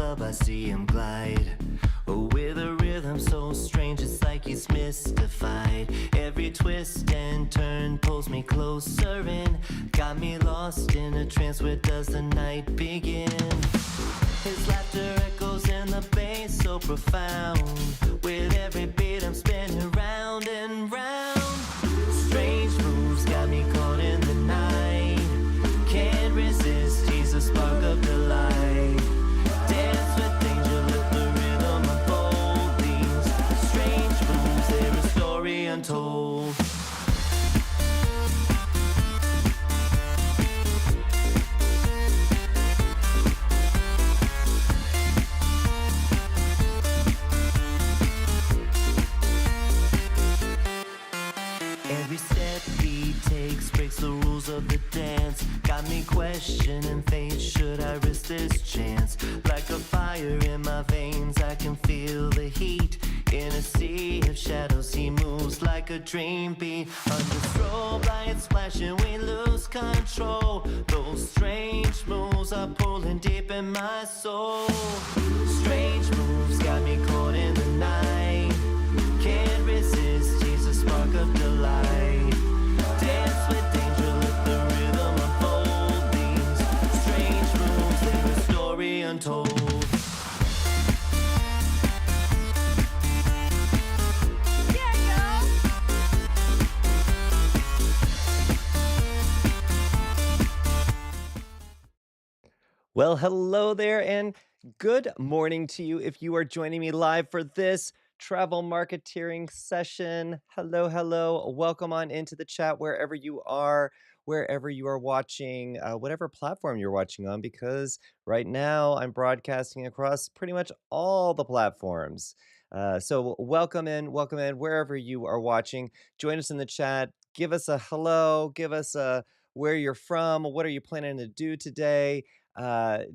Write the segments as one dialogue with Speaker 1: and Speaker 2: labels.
Speaker 1: club, I see him glide. Oh, with a rhythm so strange, it's like he's mystified. Every twist and turn pulls me closer in, got me lost in a trance. Where does the night begin? His laughter echoes in the bass so profound. With every beat I'm spinning round and round. Strange moves got me caught in the night. Can't resist, he's a spark of delight. Dance with danger, let the rhythm unfold. These strange moves, they're a story untold. Every step he takes breaks the rules of the dance. Got me questioning fate, should I risk this chance? Like a fire in my veins, I can feel the heat. In a sea of shadows, he moves like a dream beat. Under strobe lights flashing, we lose control. Those strange moves are pulling deep in my soul. Strange moves got me caught in the night. Can't resist, he's a spark of delight. Dance with danger, let the rhythm unfold. These strange moves, they're a story untold.
Speaker 2: Well, hello there, and good morning to you if you are joining me live for this travel marketeering session. Hello, hello. Welcome on into the chat wherever you are watching, whatever platform you're watching on, because right now I'm broadcasting across pretty much all the platforms. So welcome in wherever you are watching. Join us in the chat. Give us a hello. Give us a where you're from. What are you planning to do today?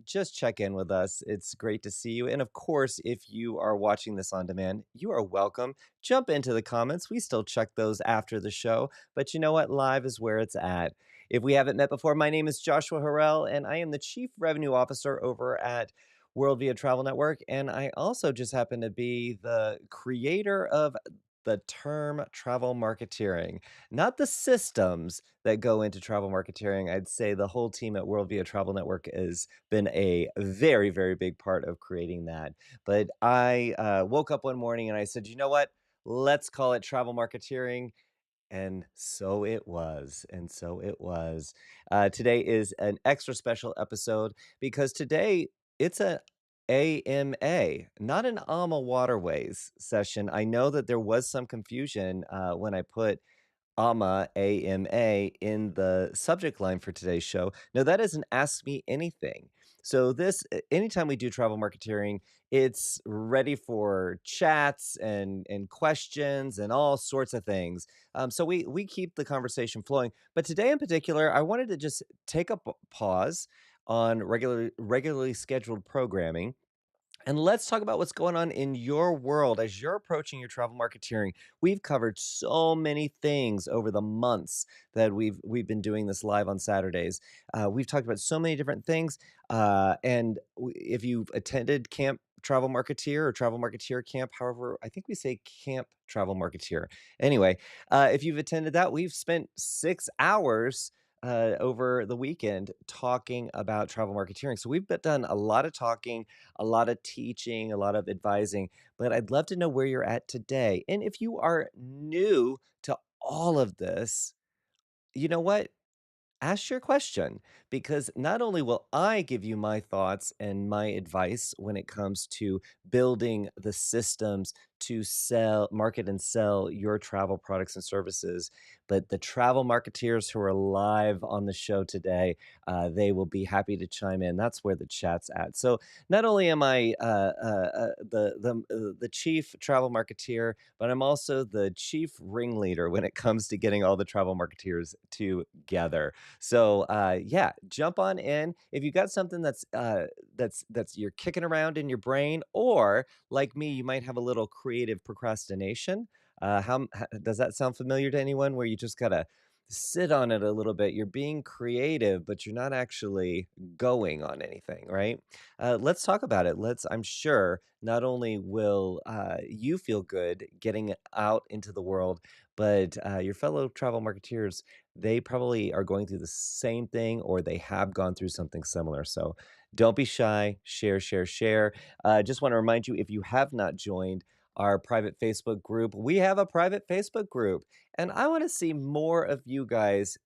Speaker 2: Just check in with us. It's great to see you. And of course, if you are watching this on demand, you are welcome. Jump into the comments. We still check those after the show, but you know what? Live is where it's at. If we haven't met before, my name is Joshua Harrell, and I am the Chief Revenue Officer over at WorldVia Travel Network. And I also just happen to be the creator of the term travel marketeering, not the systems that go into travel marketeering. I'd say the whole team at WorldVia Travel Network has been a very, very big part of creating that. But I woke up one morning and I said, you know what? Let's call it travel marketeering. And so it was. And so it was. Today is an extra special episode because today it's a AMA, not an AMA Waterways session. I know that there was some confusion when I put AMA in the subject line for today's show. No, that isn't Ask Me Anything. So anytime we do travel marketeering, it's ready for chats and questions and all sorts of things. So we keep the conversation flowing. But today in particular, I wanted to just take a pause on regularly scheduled programming, and let's talk about what's going on in your world as you're approaching your travel marketeering. We've covered so many things over the months that we've been doing this live on Saturdays. We've talked about so many different things. If you've attended Camp Travel Marketeer or Travel Marketeer Camp, however, I think we say Camp Travel Marketeer. Anyway, if you've attended that, we've spent 6 hours over the weekend talking about travel marketeering. So we've done a lot of talking, a lot of teaching, a lot of advising, but I'd love to know where you're at today. And if you are new to all of this, you know what? Ask your question, because not only will I give you my thoughts and my advice when it comes to building the systems to market and sell your travel products and services, but the travel marketeers who are live on the show today, they will be happy to chime in. That's where the chat's at. So not only am I the chief travel marketeer, but I'm also the chief ringleader when it comes to getting all the travel marketeers together. So yeah, jump on in. If you got something that's you're kicking around in your brain, or like me, you might have a little creative procrastination. Does that sound familiar to anyone, where you just gotta sit on it a little bit. You're being creative, but you're not actually going on anything, right? Let's talk about it. I'm sure not only will you feel good getting it out into the world, but your fellow travel marketeers, they probably are going through the same thing or they have gone through something similar. So don't be shy, share, share, share. Just want to remind you if you have not joined our private Facebook group, we have a private Facebook group. And I want to see more of you guys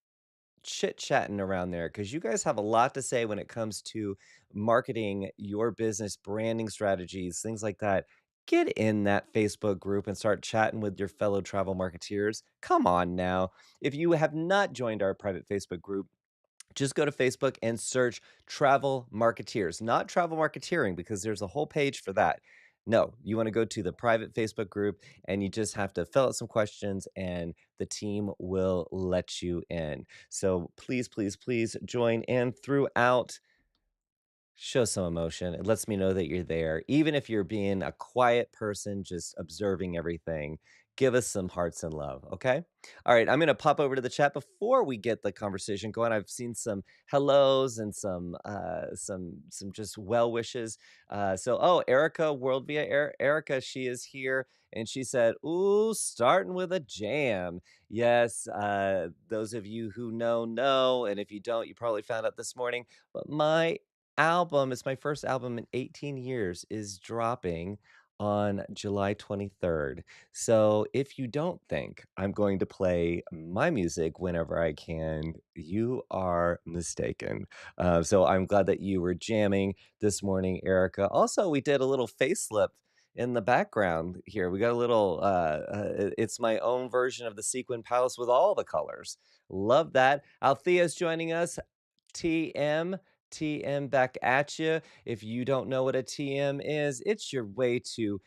Speaker 2: chit-chatting around there because you guys have a lot to say when it comes to marketing your business, branding strategies, things like that. Get in that Facebook group and start chatting with your fellow travel marketeers. Come on now. If you have not joined our private Facebook group, just go to Facebook and search Travel Marketeers, not Travel Marketeering, because there's a whole page for that. No, you want to go to the private Facebook group and you just have to fill out some questions and the team will let you in. So please, please, please join. And throughout, show some emotion. It lets me know that you're there. Even if you're being a quiet person, just observing everything, give us some hearts and love. Okay. All right. I'm going to pop over to the chat before we get the conversation going. I've seen some hellos and some just well wishes. Oh, Erica, WorldVia, Erica, she is here. And she said, ooh, starting with a jam. Yes. Those of you who know. And if you don't, you probably found out this morning. But my album, it's my first album in 18 years, is dropping on July 23rd. So if you don't think I'm going to play my music whenever I can, you are mistaken. So I'm glad that you were jamming this morning, Erica. Also, we did a little facelift in the background here. We got a little, it's my own version of the Sequin Palace with all the colors. Love that. Althea's joining us. TM. TM back at you. If you don't know what a TM is, it's your way to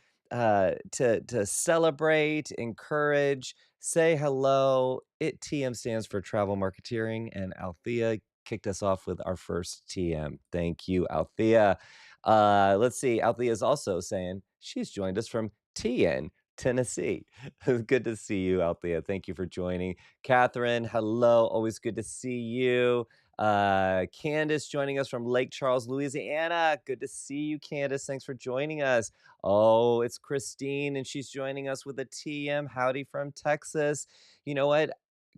Speaker 2: celebrate, encourage, say hello. TM stands for Travel Marketeering, and Althea kicked us off with our first TM. Thank you, Althea. Let's see. Althea is also saying she's joined us from TN, Tennessee. Good to see you, Althea. Thank you for joining. Catherine, hello. Always good to see you. Candace joining us from Lake Charles, Louisiana. Good to see you, Candace. Thanks for joining us. Oh, it's Christine, and she's joining us with a TM. Howdy from Texas. You know what,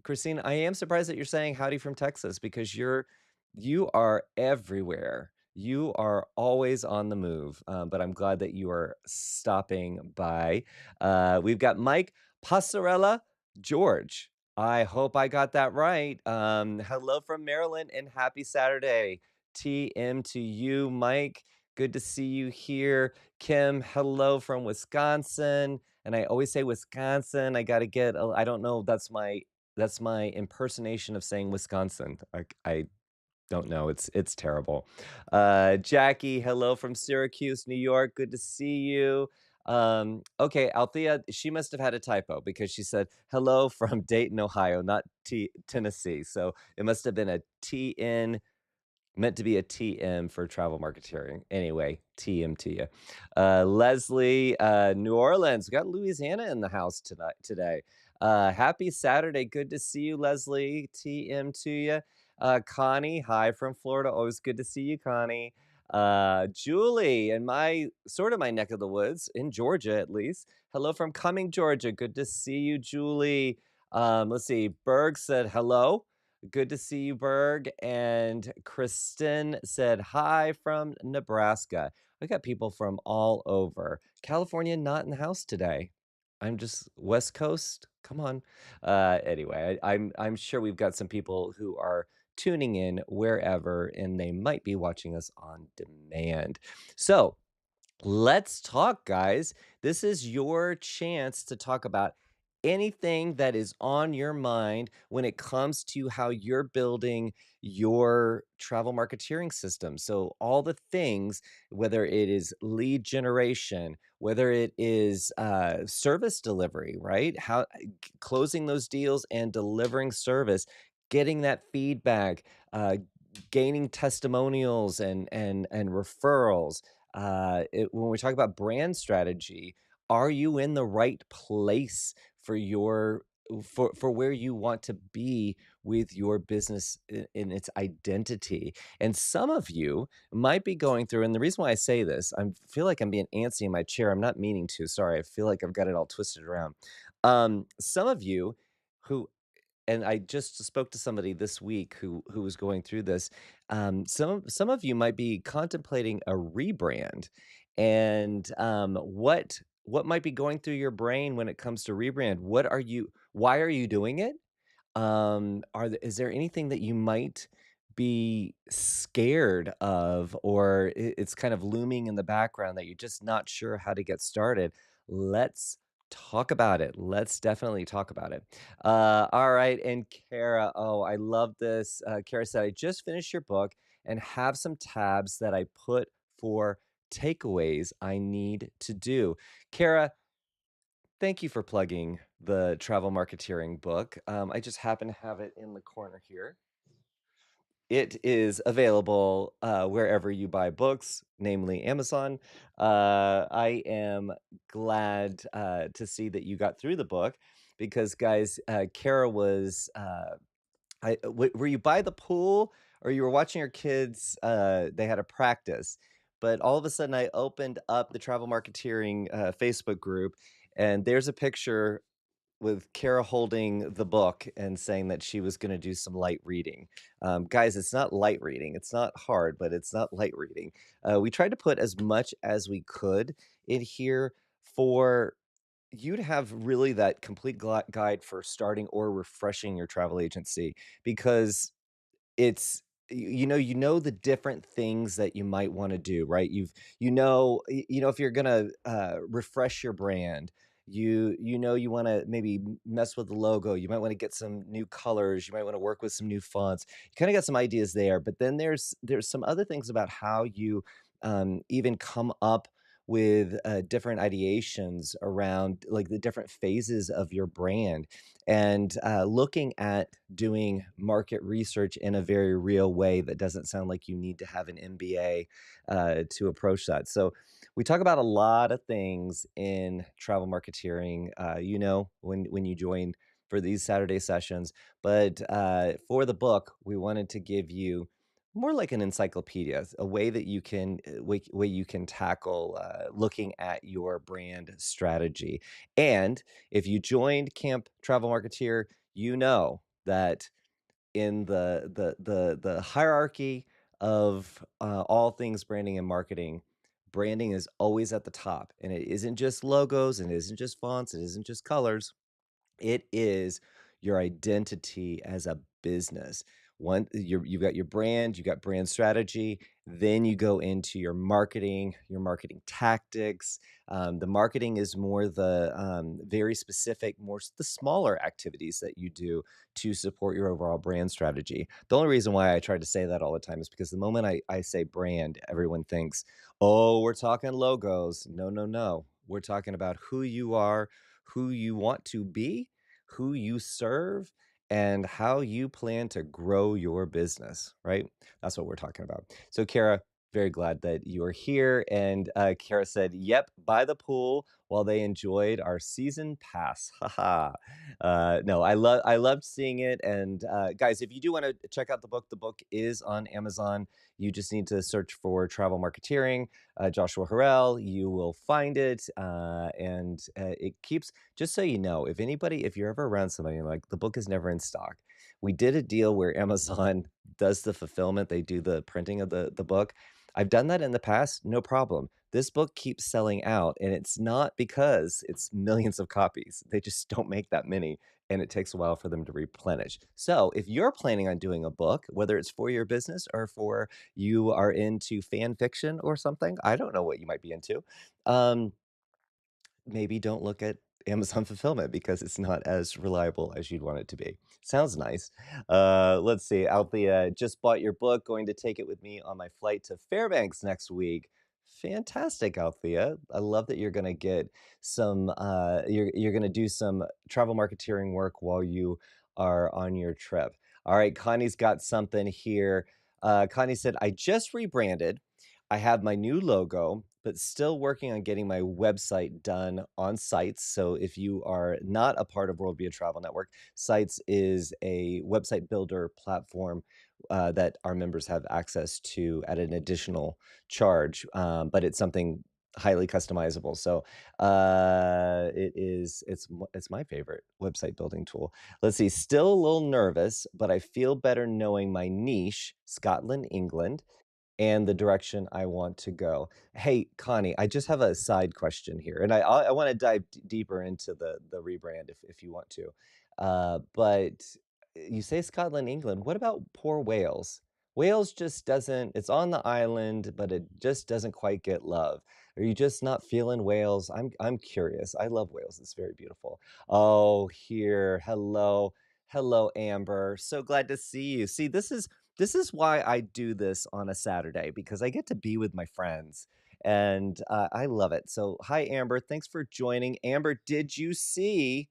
Speaker 2: Christine? I am surprised that you're saying howdy from Texas because you are everywhere. You are always on the move, but I'm glad that you are stopping by. We've got Mike Passarella George. I hope I got that right. Hello from Maryland and happy Saturday. TM to you, Mike. Good to see you here. Kim, hello from Wisconsin. And I always say Wisconsin. I got to get, I don't know, that's my impersonation of saying Wisconsin. I don't know. It's terrible. Jackie, hello from Syracuse, New York. Good to see you. Okay, Althea, she must have had a typo because she said hello from Dayton, Ohio, not Tennessee. So it must have been a TN meant to be a TM for travel marketeering. Anyway, TM to you. Leslie, New Orleans. We got Louisiana in the house tonight today. Happy Saturday. Good to see you, Leslie. TM to you. Connie, hi from Florida. Always good to see you, Connie. Julie, in my neck of the woods, in Georgia at least. Hello from Cumming, Georgia. Good to see you, Julie. Let's see. Berg said hello. Good to see you, Berg. And Kristen said hi from Nebraska. We got people from all over. California not in the house today. I'm just West Coast. Come on. Anyway, I'm sure we've got some people who are tuning in wherever, and they might be watching us on demand. So let's talk, guys. This is your chance to talk about anything that is on your mind when it comes to how you're building your travel marketeering system. So, all the things, whether it is lead generation, whether it is service delivery, right? Closing those deals and delivering service, getting that feedback, gaining testimonials and referrals when we talk about brand strategy, are you in the right place for your for where you want to be with your business in its identity. And some of you might be going through, and the reason why I say this, I feel like I'm being antsy in my chair. I'm not meaning to. Sorry, I feel like I've got it all twisted around. Some of you who and I just spoke to somebody this week who was going through this. Some of you might be contemplating a rebrand, and what might be going through your brain when it comes to rebrand? What are you? Why are you doing it? Is there anything that you might be scared of, or it's kind of looming in the background that you're just not sure how to get started? Let's talk about it. Let's definitely talk about it. All right. And Kara, oh, I love this. Kara said, I just finished your book and have some tabs that I put for takeaways I need to do. Kara, thank you for plugging the Travel Marketeering book. I just happen to have it in the corner here. It is available wherever you buy books, namely Amazon. I am glad to see that you got through the book because, guys, Kara was were you by the pool or you were watching your kids? They had a practice, but all of a sudden I opened up the Travel Marketeering Facebook group, and there's a picture with Kara holding the book and saying that she was going to do some light reading. Guys, it's not light reading. It's not hard, but it's not light reading. We tried to put as much as we could in here for you to have really that complete guide for starting or refreshing your travel agency because it's you know the different things that you might wanna do, right? If you're gonna, refresh your brand, you know you wanna maybe mess with the logo, you might wanna get some new colors, you might wanna work with some new fonts. You kinda got some ideas there, but then there's some other things about how you, even come up with, different ideations around, like, the different phases of your brand, and, looking at doing market research in a very real way that doesn't sound like you need to have an MBA to approach that. So, we talk about a lot of things in travel marketeering, when you join for these Saturday sessions. But for the book, we wanted to give you more like an encyclopedia, a way that you can way you can tackle looking at your brand strategy. And if you joined Camp Travel Marketeer, you know that in the hierarchy of all things branding and marketing, branding is always at the top, and it isn't just logos, and it isn't just fonts, it isn't just colors. It is your identity as a business. You've got your brand, you got brand strategy, then you go into your marketing tactics. The marketing is more the very specific, the smaller activities that you do to support your overall brand strategy. The only reason why I try to say that all the time is because the moment I say brand, everyone thinks, oh, we're talking logos. No, no, no. We're talking about who you are, who you want to be, who you serve, and how you plan to grow your business, right? That's what we're talking about. So, Kara, very glad that you are here. And Kara said, yep, by the pool while they enjoyed our season pass. Haha. No, I loved seeing it. And guys, if you do want to check out the book is on Amazon. You just need to search for Travel Marketeering, Joshua Harrell. You will find it. And it keeps, just so you know, if you're ever around somebody and like the book is never in stock, we did a deal where Amazon does the fulfillment, they do the printing of the book. I've done that in the past, no problem. This book keeps selling out, and it's not because it's millions of copies. They just don't make that many, and it takes a while for them to replenish. So, if you're planning on doing a book, whether it's for your business or for you are into fan fiction or something, I don't know what you might be into. Um, Maybe don't look at Amazon fulfillment because it's not as reliable as you'd want it to be. Sounds nice. Let's see. Althea just bought your book, going to take it with me on my flight to Fairbanks next week. Fantastic, Althea. I love that you're going to get some, you're going to do some travel marketeering work while you are on your trip. All right, Connie's got something here. Connie said, I just rebranded. I have my new logo, but still working on getting my website done on Sites. So if you are not a part of WorldVia Travel Network, Sites is a website builder platform that our members have access to at an additional charge, but it's something highly customizable. So it's my favorite website building tool. Let's see, still a little nervous, but I feel better knowing my niche, Scotland, England, and the direction I want to go. Hey, Connie, I just have a side question here, and I want to dive deeper into the rebrand if you want to. But you say Scotland, England. What about poor Wales? Wales just doesn't. It's on the island, but it just doesn't quite get love. Are you just not feeling Wales? I'm curious. I love Wales. It's very beautiful. Oh, here. Hello. Hello, Amber. So glad to see you. See, this is why I do this on a Saturday because I get to be with my friends and I love it. So, hi, Amber. Thanks for joining. Amber, did you see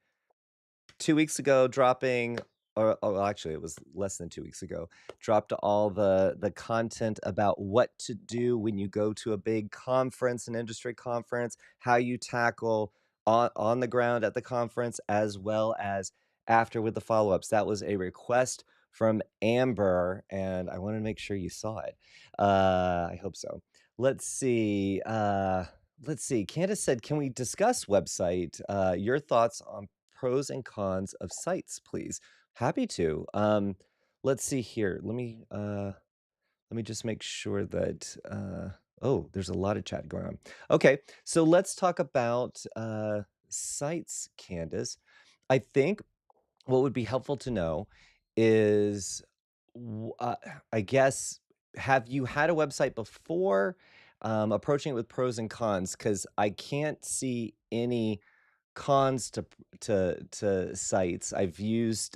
Speaker 2: 2 weeks ago dropping, or oh, actually, it was less than 2 weeks ago, dropped all the content about what to do when you go to a big conference, an industry conference, how you tackle on the ground at the conference, as well as after with the follow-ups. That was a request from Amber, and I want to make sure you saw it. I hope so. Let's see. Let's see. Candace said, "Can we discuss website? Your thoughts on pros and cons of sites, please." Happy to. Let's see here. Let me just make sure that oh, there's a lot of chat going on. Okay, so let's talk about sites, Candace. I think what would be helpful to know is, w- uh, I guess, have you had a website before? Approaching it with pros and cons, because I can't see any cons to sites. I've used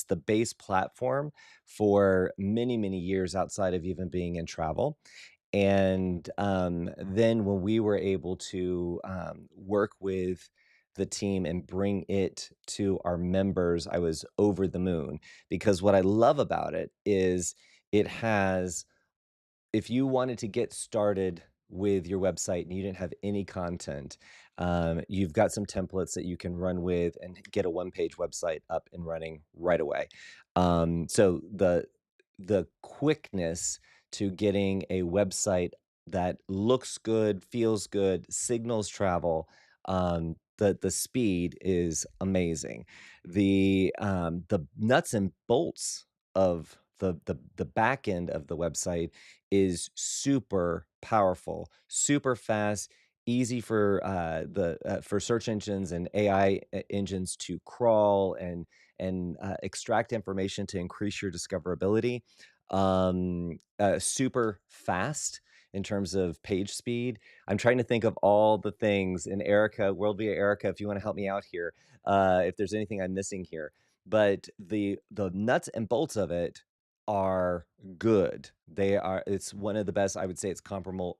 Speaker 2: the base platform for many, many years outside of even being in travel. And then when we were able to work with the team and bring it to our members, I was over the moon because what I love about it is it has, if you wanted to get started with your website and you didn't have any content, you've got some templates that you can run with and get a one-page website up and running right away. So the quickness to getting a website that looks good, feels good, signals travel, the speed is amazing. The nuts and bolts of the back end of the website is super powerful, super fast, easy for search engines and AI engines to crawl and extract information to increase your discoverability. Super fast in terms of page speed. I'm trying to think of all the things. And Erica, WorldVia Erica, if you want to help me out here, if there's anything I'm missing here. But the nuts and bolts of it are good. They are, it's one of the best. I would say it's comparable,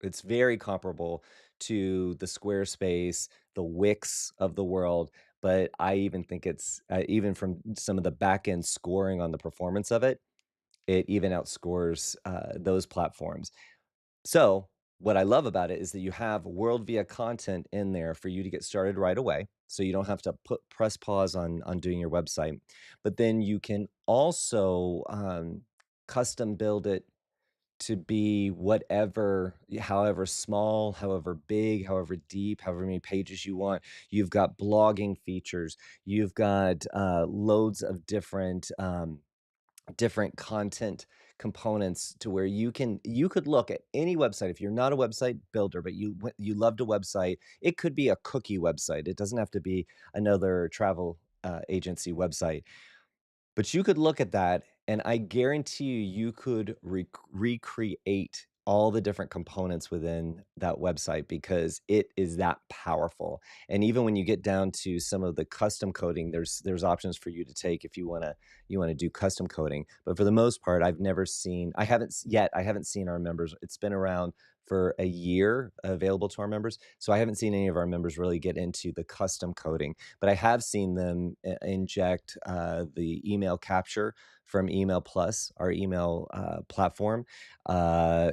Speaker 2: it's very comparable to the Squarespace, the Wix of the world. But I even think it's, even from some of the back end scoring on the performance of it, it even outscores those platforms. So, what I love about it is that you have WorldVia content in there for you to get started right away. So you don't have to press pause on doing your website. But then you can also custom build it to be whatever, however small, however big, however deep, however many pages you want. You've got blogging features. You've got loads of different content components to where you could look at any website. If you're not a website builder but you loved a website, it could be a cookie website. It doesn't have to be another travel agency website, but you could look at that, and I guarantee you could recreate all the different components within that website because it is that powerful. And even when you get down to some of the custom coding, there's options for you to take if you want to do custom coding. But for the most part, I haven't seen our members. It's been around for a year, available to our members. So I haven't seen any of our members really get into the custom coding, but I have seen them inject the email capture from Email Plus, our email platform,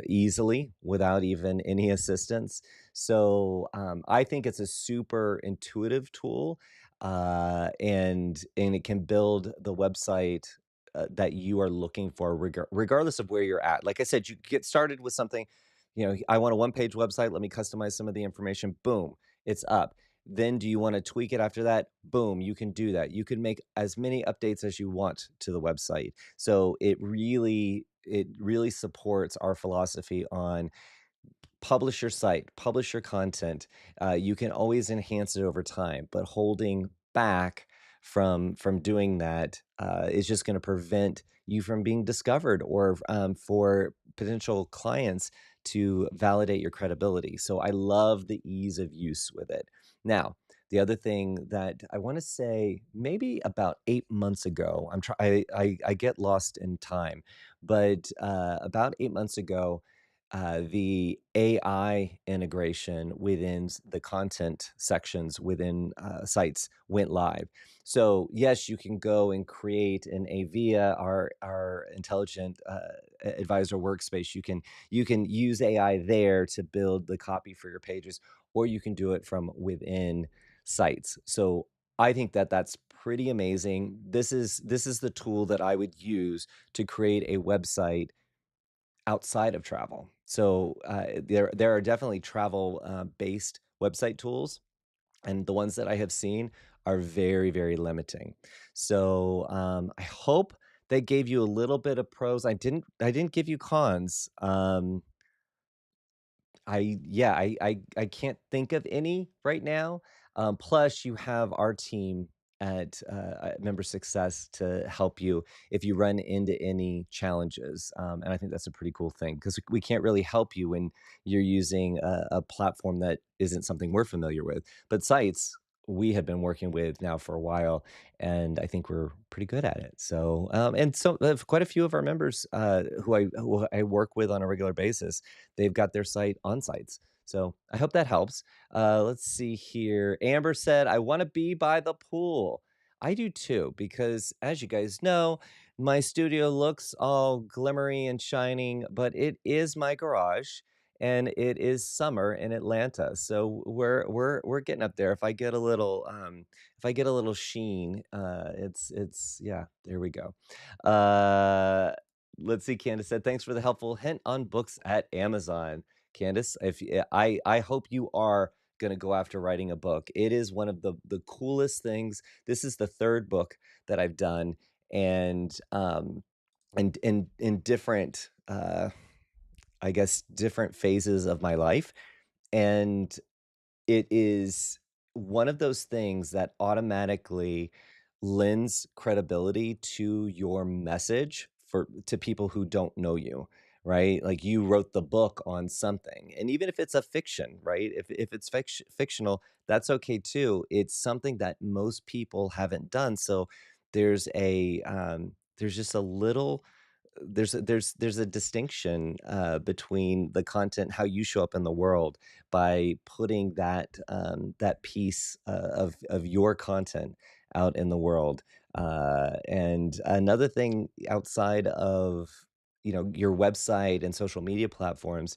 Speaker 2: easily without even any assistance. So I think it's a super intuitive tool, and it can build the website that you are looking for, regardless of where you're at. Like I said, you get started with something. I want a one-page website. Let me customize some of the information. Boom, it's up. Then do you want to tweak it after that? Boom, you can do that. You can make as many updates as you want to the website. So it really supports our philosophy on publish your site, publish your content. You can always enhance it over time, but holding back from doing that is just going to prevent you from being discovered, or for potential clients to validate your credibility. So I love the ease of use with it. Now, the other thing that I want to say, maybe about 8 months ago, I get lost in time, but about 8 months ago, the AI integration within the content sections within sites went live. So yes, you can go and create an via our intelligent advisor workspace. You can use AI there to build the copy for your pages, or you can do it from within sites. So I think that that's pretty amazing. This is the tool that I would use to create a website outside of travel. So, there are definitely travel, based website tools, and the ones that I have seen are very, very limiting. So, I hope they gave you a little bit of pros. I didn't give you cons. I can't think of any right now. Plus, you have our team at Member Success to help you if you run into any challenges, and I think that's a pretty cool thing, because we can't really help you when you're using a platform that isn't something we're familiar with. But sites we have been working with now for a while, and I think we're pretty good at it. So, and so quite a few of our members who I work with on a regular basis, they've got their site on sites. So I hope that helps. Let's see here. Amber said, I want to be by the pool. I do too, because as you guys know, my studio looks all glimmery and shining, but it is my garage, and it is summer in Atlanta. So we're getting up there. If I get a little sheen, it's yeah, there we go. Uh Let's see. Candace said, "Thanks for the helpful hint on books at Amazon." Candace, I hope you are gonna go after writing a book. It is one of the coolest things. This is the third book that I've done, and in different, I guess, different phases of my life, and it is one of those things that automatically lends credibility to your message to people who don't know you, right? Like, you wrote the book on something, and even if it's a fiction, right? If it's fictional, that's okay too. It's something that most people haven't done, so there's just a little there's a distinction between the content, how you show up in the world, by putting that piece of your content out in the world. And another thing outside of your website and social media platforms,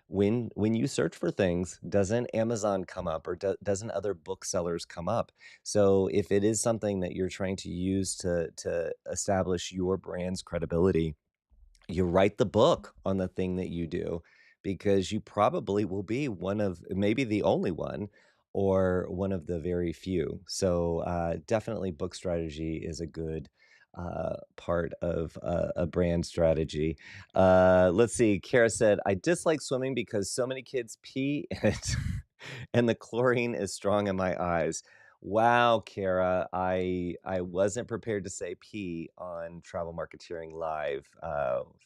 Speaker 2: when you search for things, doesn't Amazon come up, or doesn't other booksellers come up? So if it is something that you're trying to use to establish your brand's credibility, you write the book on the thing that you do, because you probably will be one of, maybe the only one, or one of the very few. So definitely book strategy is a good part of a brand strategy. Let's see. Kara said, I dislike swimming because so many kids pee in it, and the chlorine is strong in my eyes. Wow, Kara, I wasn't prepared to say P on Travel Marketeering Live.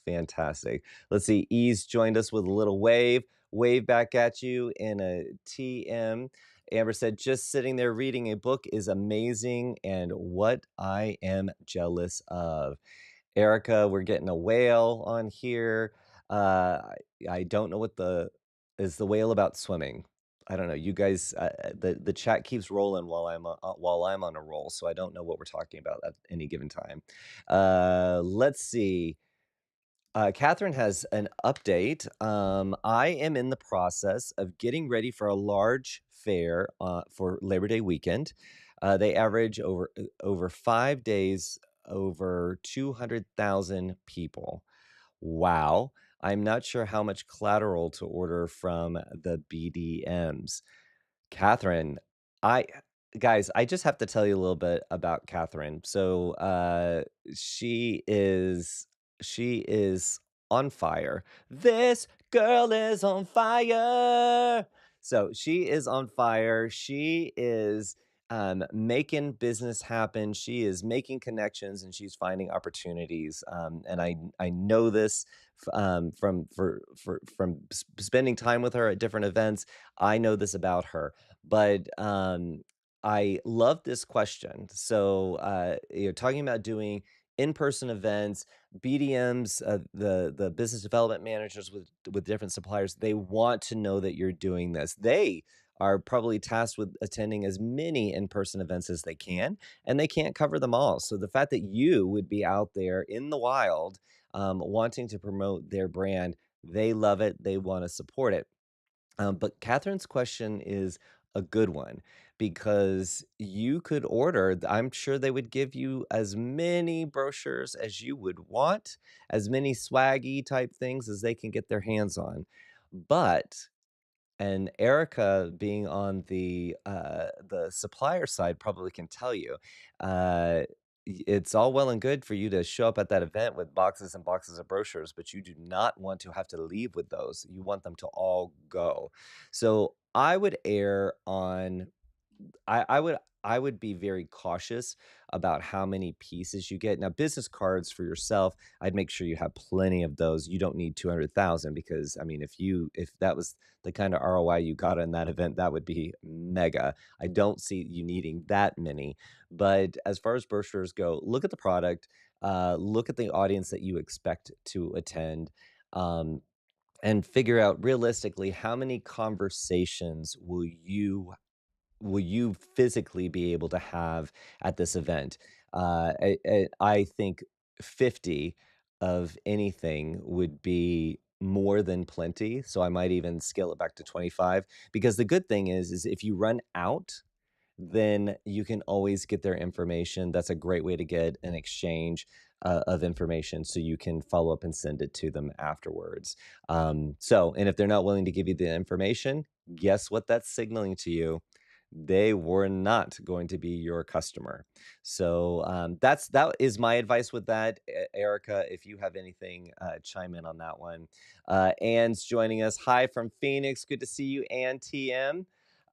Speaker 2: Fantastic. Let's see. Ease joined us with a little wave. Wave back at you in a TM. Amber said, just sitting there reading a book is amazing, and what I am jealous of. Erica, we're getting a whale on here. I don't know what is the whale about swimming. I don't know. You guys, the chat keeps rolling while I'm on a roll, so I don't know what we're talking about at any given time. Let's see. Catherine has an update. I am in the process of getting ready for a large fair for Labor Day weekend. They average over 5 days, over 200,000 people. Wow. I'm not sure how much collateral to order from the BDMs. Catherine, I guys, I just have to tell you a little bit about Catherine. So, she is on fire. This girl is on fire. So she is on fire. She is making business happen. She is making connections and she's finding opportunities. And I know this from spending time with her at different events. I know this about her. But, I love this question. So, you're talking about doing in-person events, BDMs, the business development managers with different suppliers, they want to know that you're doing this. They are probably tasked with attending as many in-person events as they can, and they can't cover them all. So the fact that you would be out there in the wild, wanting to promote their brand, they love it, they wanna support it. But Catherine's question is a good one because you could order, I'm sure they would give you as many brochures as you would want, as many swaggy type things as they can get their hands on. But and Erica, being on the supplier side, probably can tell you, it's all well and good for you to show up at that event with boxes and boxes of brochures, but you do not want to have to leave with those. You want them to all go. So I would err on I would be very cautious about how many pieces you get. Now, business cards for yourself, I'd make sure you have plenty of those. You don't need 200,000 because I mean, if that was the kind of ROI you got on that event, that would be mega. I don't see you needing that many. But as far as brochures go, look at the product, look at the audience that you expect to attend. Um, and figure out realistically how many conversations will you physically be able to have at this event? I think 50 of anything would be more than plenty, so I might even scale it back to 25, because the good thing is if you run out, then you can always get their information. That's a great way to get an exchange, of information so you can follow up and send it to them afterwards. And if they're not willing to give you the information, guess what that's signaling to you? They were not going to be your customer. So, that is my advice with that. Erica, if you have anything, chime in on that one. Anne's joining us. Hi from Phoenix. Good to see you, Ann TM.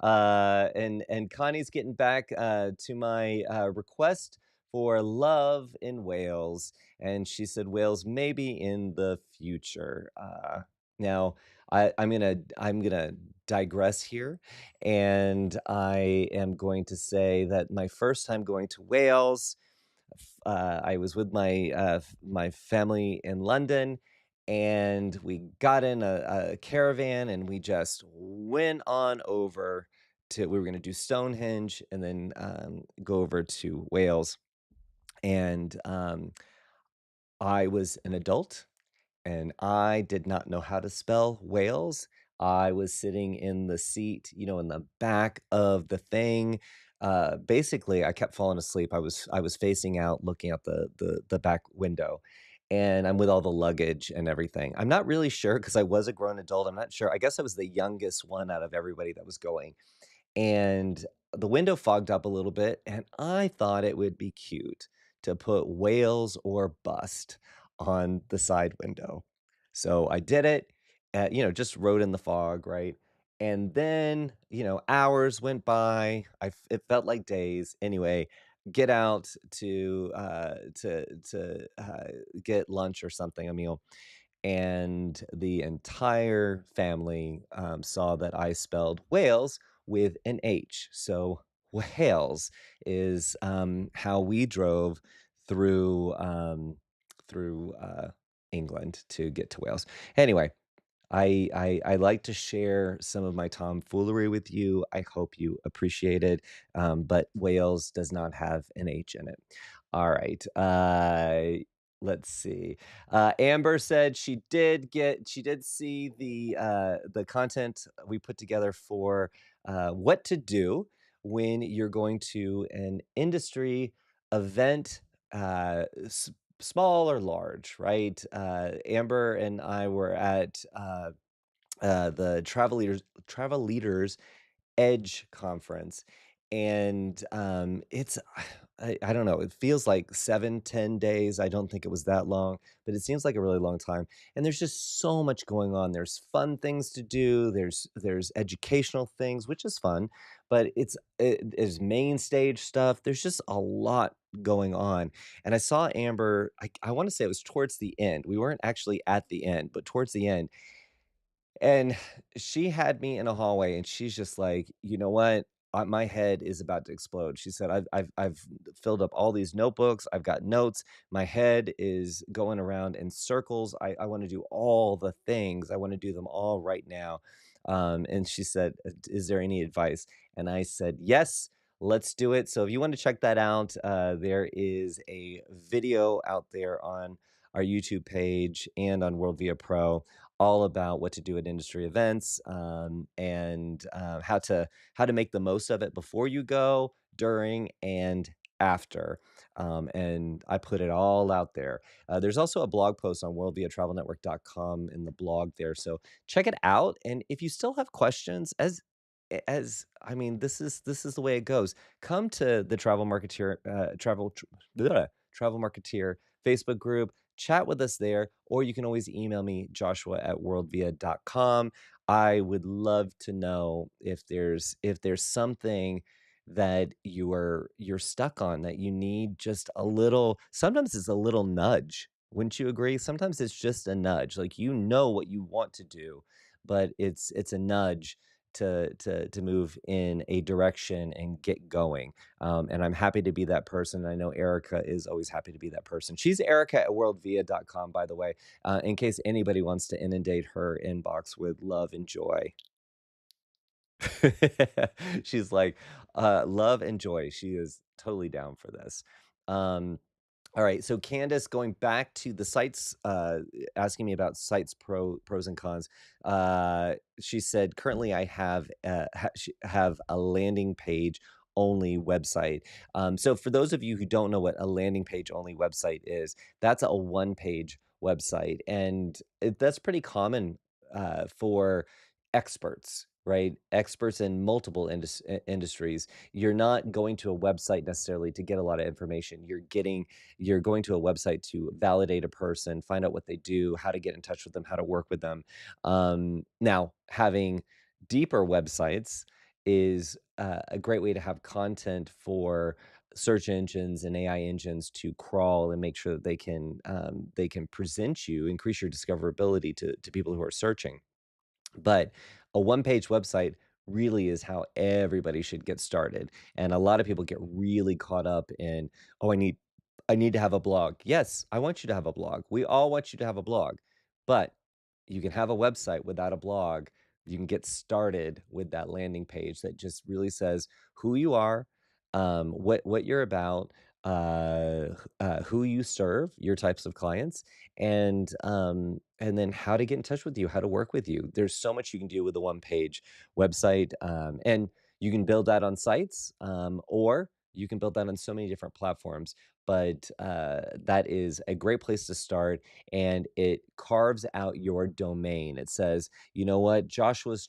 Speaker 2: And Connie's getting back to my request for love in Wales, and she said Wales maybe in the future. Now, I'm gonna digress here, and I am going to say that my first time going to Wales, I was with my family in London, and we got in a caravan, and we just went on over to. We were going to do Stonehenge, and then go over to Wales. And I was an adult and I did not know how to spell Wales. I was sitting in the seat, in the back of the thing. Basically, I kept falling asleep. I was facing out, looking out the back window, and I'm with all the luggage and everything. I'm not really sure because I was a grown adult. I'm not sure. I guess I was the youngest one out of everybody that was going, and the window fogged up a little bit, and I thought it would be cute to put whales or bust on the side window. So I did it, just rode in the fog, right? And then, hours went by. It felt like days. Anyway, get out to get lunch or something, a meal, and the entire family saw that I spelled Wales with an H. So Wales is how we drove through through England to get to Wales. Anyway, I like to share some of my tomfoolery with you. I hope you appreciate it. But Wales does not have an H in it. All right. Let's see. Amber said she did see the content we put together for what to do when you're going to an industry event, small or large, right? Amber and I were at the Travel Leaders Edge conference, and it's I don't know, it feels like 7, 10 days. I don't think it was that long, but it seems like a really long time. And there's just so much going on. There's fun things to do. There's educational things, which is fun, but it's main stage stuff. There's just a lot going on. And I saw Amber, I want to say it was towards the end. We weren't actually at the end, but towards the end, and she had me in a hallway, and she's just like, "You know what? My head is about to explode." She said, I've filled up all these notebooks. I've got notes. My head is going around in circles. I want to do all the things. I want to do them all right now." And she said, "Is there any advice?" And I said, "Yes, let's do it." So if you want to check that out, there is a video out there on our YouTube page and on WorldVia Pro, all about what to do at industry events, and how to make the most of it before you go, during, and after. And I put it all out there. There's also a blog post on worldviatravelnetwork.com in the blog there. So check it out. And if you still have questions, as I mean, this is the way it goes. Come to the Travel Marketeer Facebook group, chat with us there, or you can always email me, joshua@worldvia.com. I would love to know if there's something that you're stuck on, that you need just a little. Sometimes it's a little nudge. Wouldn't you agree? Sometimes it's just a nudge. Like, you know what you want to do, but it's a nudge to move in a direction and get going. And I'm happy to be that person. I know Erica is always happy to be that person. She's Erica at worldvia.com, by the way, in case anybody wants to inundate her inbox with love and joy. She's like, love and joy. She is totally down for this. Um, all right, so Candace, going back to the sites, asking me about sites pros and cons. She said, currently I have a landing page only website. So for those of you who don't know what a landing page only website is, that's a one page website, and that's pretty common for experts. Right, experts in multiple industries. You're not going to a website necessarily to get a lot of information. You're going to a website to validate a person, find out what they do, how to get in touch with them, how to work with them. Now, having deeper websites is a great way to have content for search engines and AI engines to crawl and make sure that they can present you, increase your discoverability to people who are searching. But a one-page website really is how everybody should get started, and a lot of people get really caught up in, "Oh, I need to have a blog." Yes, I want you to have a blog. We all want you to have a blog, but you can have a website without a blog. You can get started with that landing page that just really says who you are, what you're about, who you serve, your types of clients, and then how to get in touch with you, how to work with you. There's so much you can do with a one page website, and you can build that on sites, or you can build that on so many different platforms. But that is a great place to start, and it carves out your domain. It says, you know what, joshua's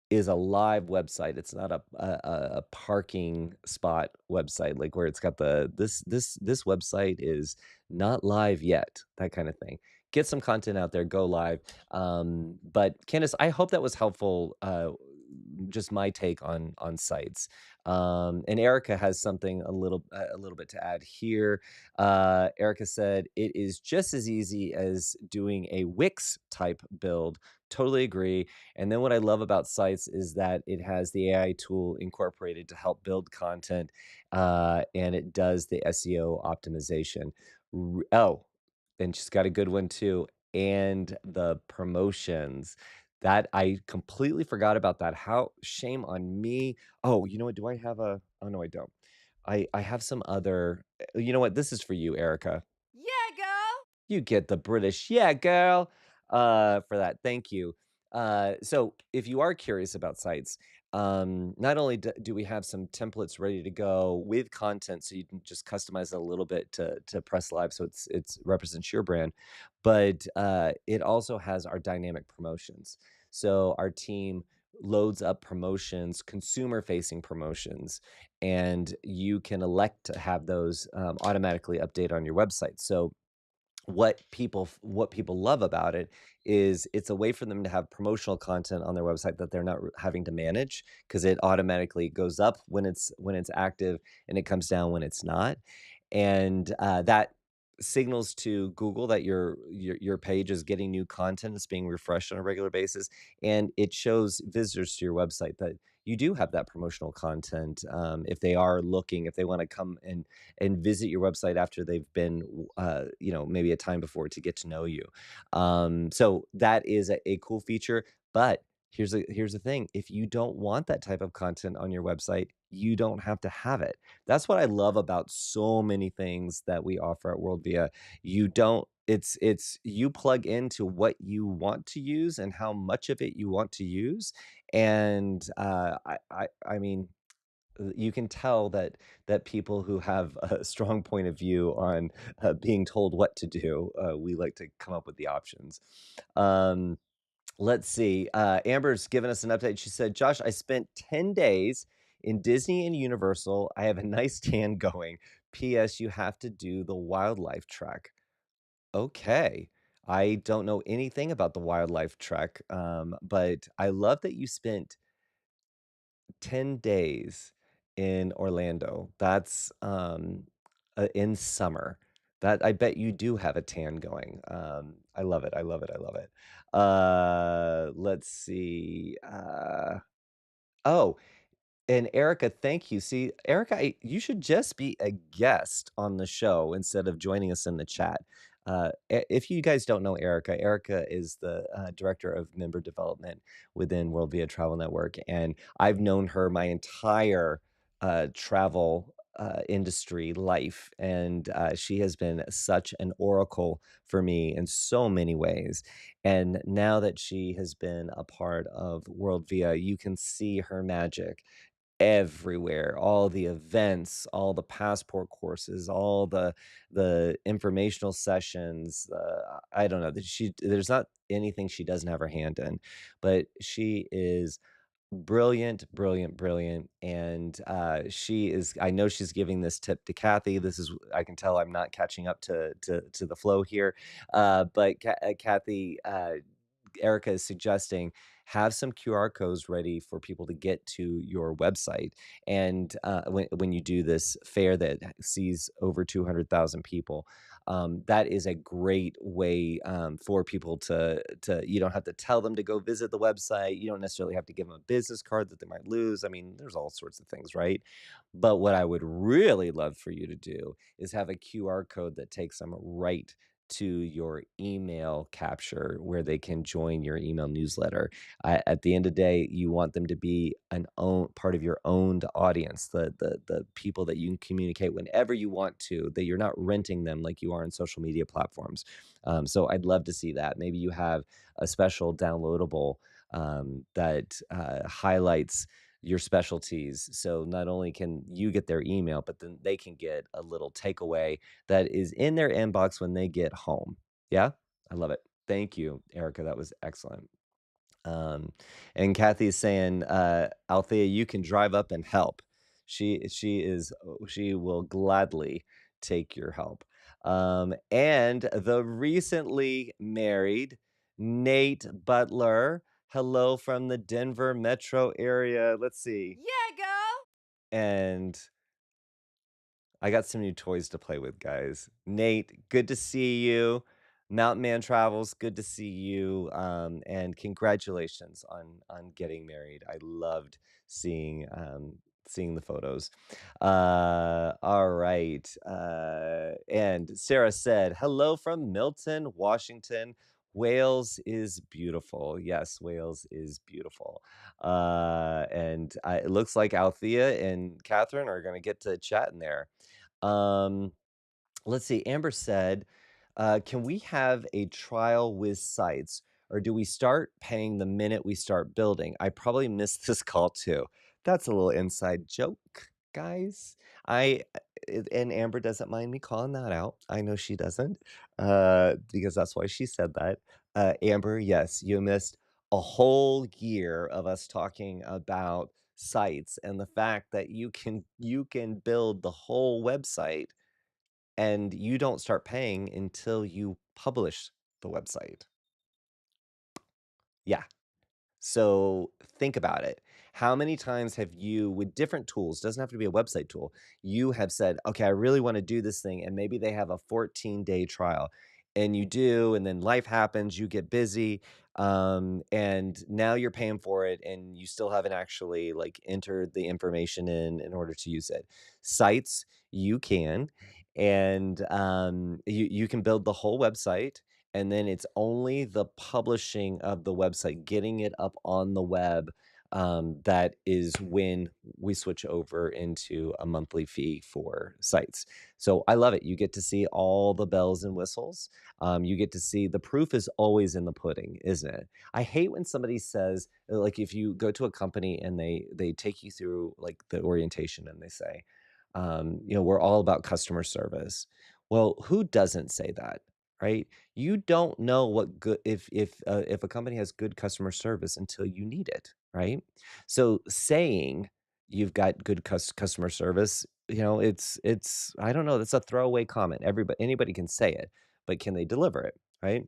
Speaker 2: is a live website. It's not a parking spot website, like where it's got this website is not live yet, that kind of thing. Get some content out there, go live. But Candace, I hope that was helpful. Just my take on sites. And Erica has something a little bit to add here. Erica said it is just as easy as doing a Wix type build. Totally agree. And then what I love about sites is that it has the AI tool incorporated to help build content, and it does the SEO optimization. Oh, and she's got a good one too. and the promotions. That I completely forgot about that. How shame on me. Oh, you know what? Do I have a oh no, I don't. I have some other you know what? This is for you, Erica.
Speaker 3: Yeah, girl.
Speaker 2: You get the British, "Yeah, girl," for that, thank you. So if you are curious about sites, not only do we have some templates ready to go with content so you can just customize it a little bit to press live so it's represents your brand, but, it also has our dynamic promotions. So our team loads up promotions, consumer-facing promotions, and you can elect to have those, automatically update on your website. So what people love about it is it's a way for them to have promotional content on their website that they're not having to manage because it automatically goes up when it's active and it comes down when it's not, and that signals to Google that your page is getting new content. It's being refreshed on a regular basis, and it shows visitors to your website that you do have that promotional content. If they are looking, if they want to come and visit your website after they've been, maybe a time before to get to know you. So that is a cool feature. But here's the thing: if you don't want that type of content on your website, you don't have to have it. That's what I love about so many things that we offer at WorldVia. You don't. It's you plug into what you want to use and how much of it you want to use, and I mean you can tell that people who have a strong point of view on, being told what to do, we like to come up with the options. Um, let's see, Amber's given us an update. She said, "Josh, I spent 10 days in Disney and Universal. I have a nice tan going. PS, you have to do the wildlife trek." Okay. I don't know anything about the wildlife trek, but I love that you spent 10 days in Orlando. That's, in summer. That I bet you do have a tan going. I love it, I love it, I love it. Let's see, oh, and Erica, thank you. See, Erica, you should just be a guest on the show instead of joining us in the chat. If you guys don't know Erica, Erica is the director of member development within WorldVia Travel Network, and I've known her my entire travel industry life, and she has been such an oracle for me in so many ways. And now that she has been a part of WorldVia, you can see her magic everywhere, all the events, all the passport courses, all the informational sessions, I don't know, that there's not anything she doesn't have her hand in, but she is brilliant, brilliant, brilliant, and, she is I know she's giving this tip to Kathy. This is I can tell I'm not catching up to the flow here, but Kathy, Erica is suggesting have some QR codes ready for people to get to your website. And when you do this fair that sees over 200,000 people, that is a great way for people to you don't have to tell them to go visit the website. You don't necessarily have to give them a business card that they might lose. I mean, there's all sorts of things, right? But what I would really love for you to do is have a QR code that takes them right to your email capture where they can join your email newsletter. At the end of the day, you want them to be an own part of your owned audience, the people that you can communicate whenever you want to, that you're not renting them like you are on social media platforms. So I'd love to see that. Maybe you have a special downloadable that highlights your specialties. So not only can you get their email, but then they can get a little takeaway that is in their inbox when they get home. Yeah? I love it. Thank you, Erica. That was excellent. Um, and Kathy's saying, Althea, you can drive up and help. She will gladly take your help. And the recently married Nate Butler, hello from the Denver metro area. Let's see.
Speaker 3: Yeah, girl.
Speaker 2: And I got some new toys to play with, guys. Nate, good to see you. Mountain Man Travels, good to see you. And congratulations on getting married. I loved seeing the photos. All right. And Sarah said, hello from Milton, Washington. Wales is beautiful. Yes, Wales is beautiful. It looks like Althea and Catherine are going to get to chat in there. Um, let's see. Amber said, can we have a trial with sites or do we start paying the minute we start building? I probably missed this call too. That's a little inside joke, guys. I and Amber doesn't mind me calling that out. I know she doesn't, because that's why she said that. Amber, yes, you missed a whole year of us talking about sites and the fact that you can build the whole website and you don't start paying until you publish the website. Yeah. So think about it. How many times have you, with different tools, doesn't have to be a website tool, you have said, okay, I really want to do this thing, and maybe they have a 14-day trial, and you do, and then life happens, you get busy, and now you're paying for it, and you still haven't actually like entered the information in order to use it. Sites, you can, and you can build the whole website and then it's only the publishing of the website, getting it up on the web, that is when we switch over into a monthly fee for sites. So I love it. You get to see all the bells and whistles. You get to see the proof is always in the pudding, isn't it? I hate when somebody says, like, if you go to a company and they take you through like the orientation and they say, we're all about customer service. Well, who doesn't say that? Right? You don't know what good if a company has good customer service until you need it, right? So saying you've got good customer service, it's I don't know, that's a throwaway comment. Anybody can say it, but can they deliver it, right?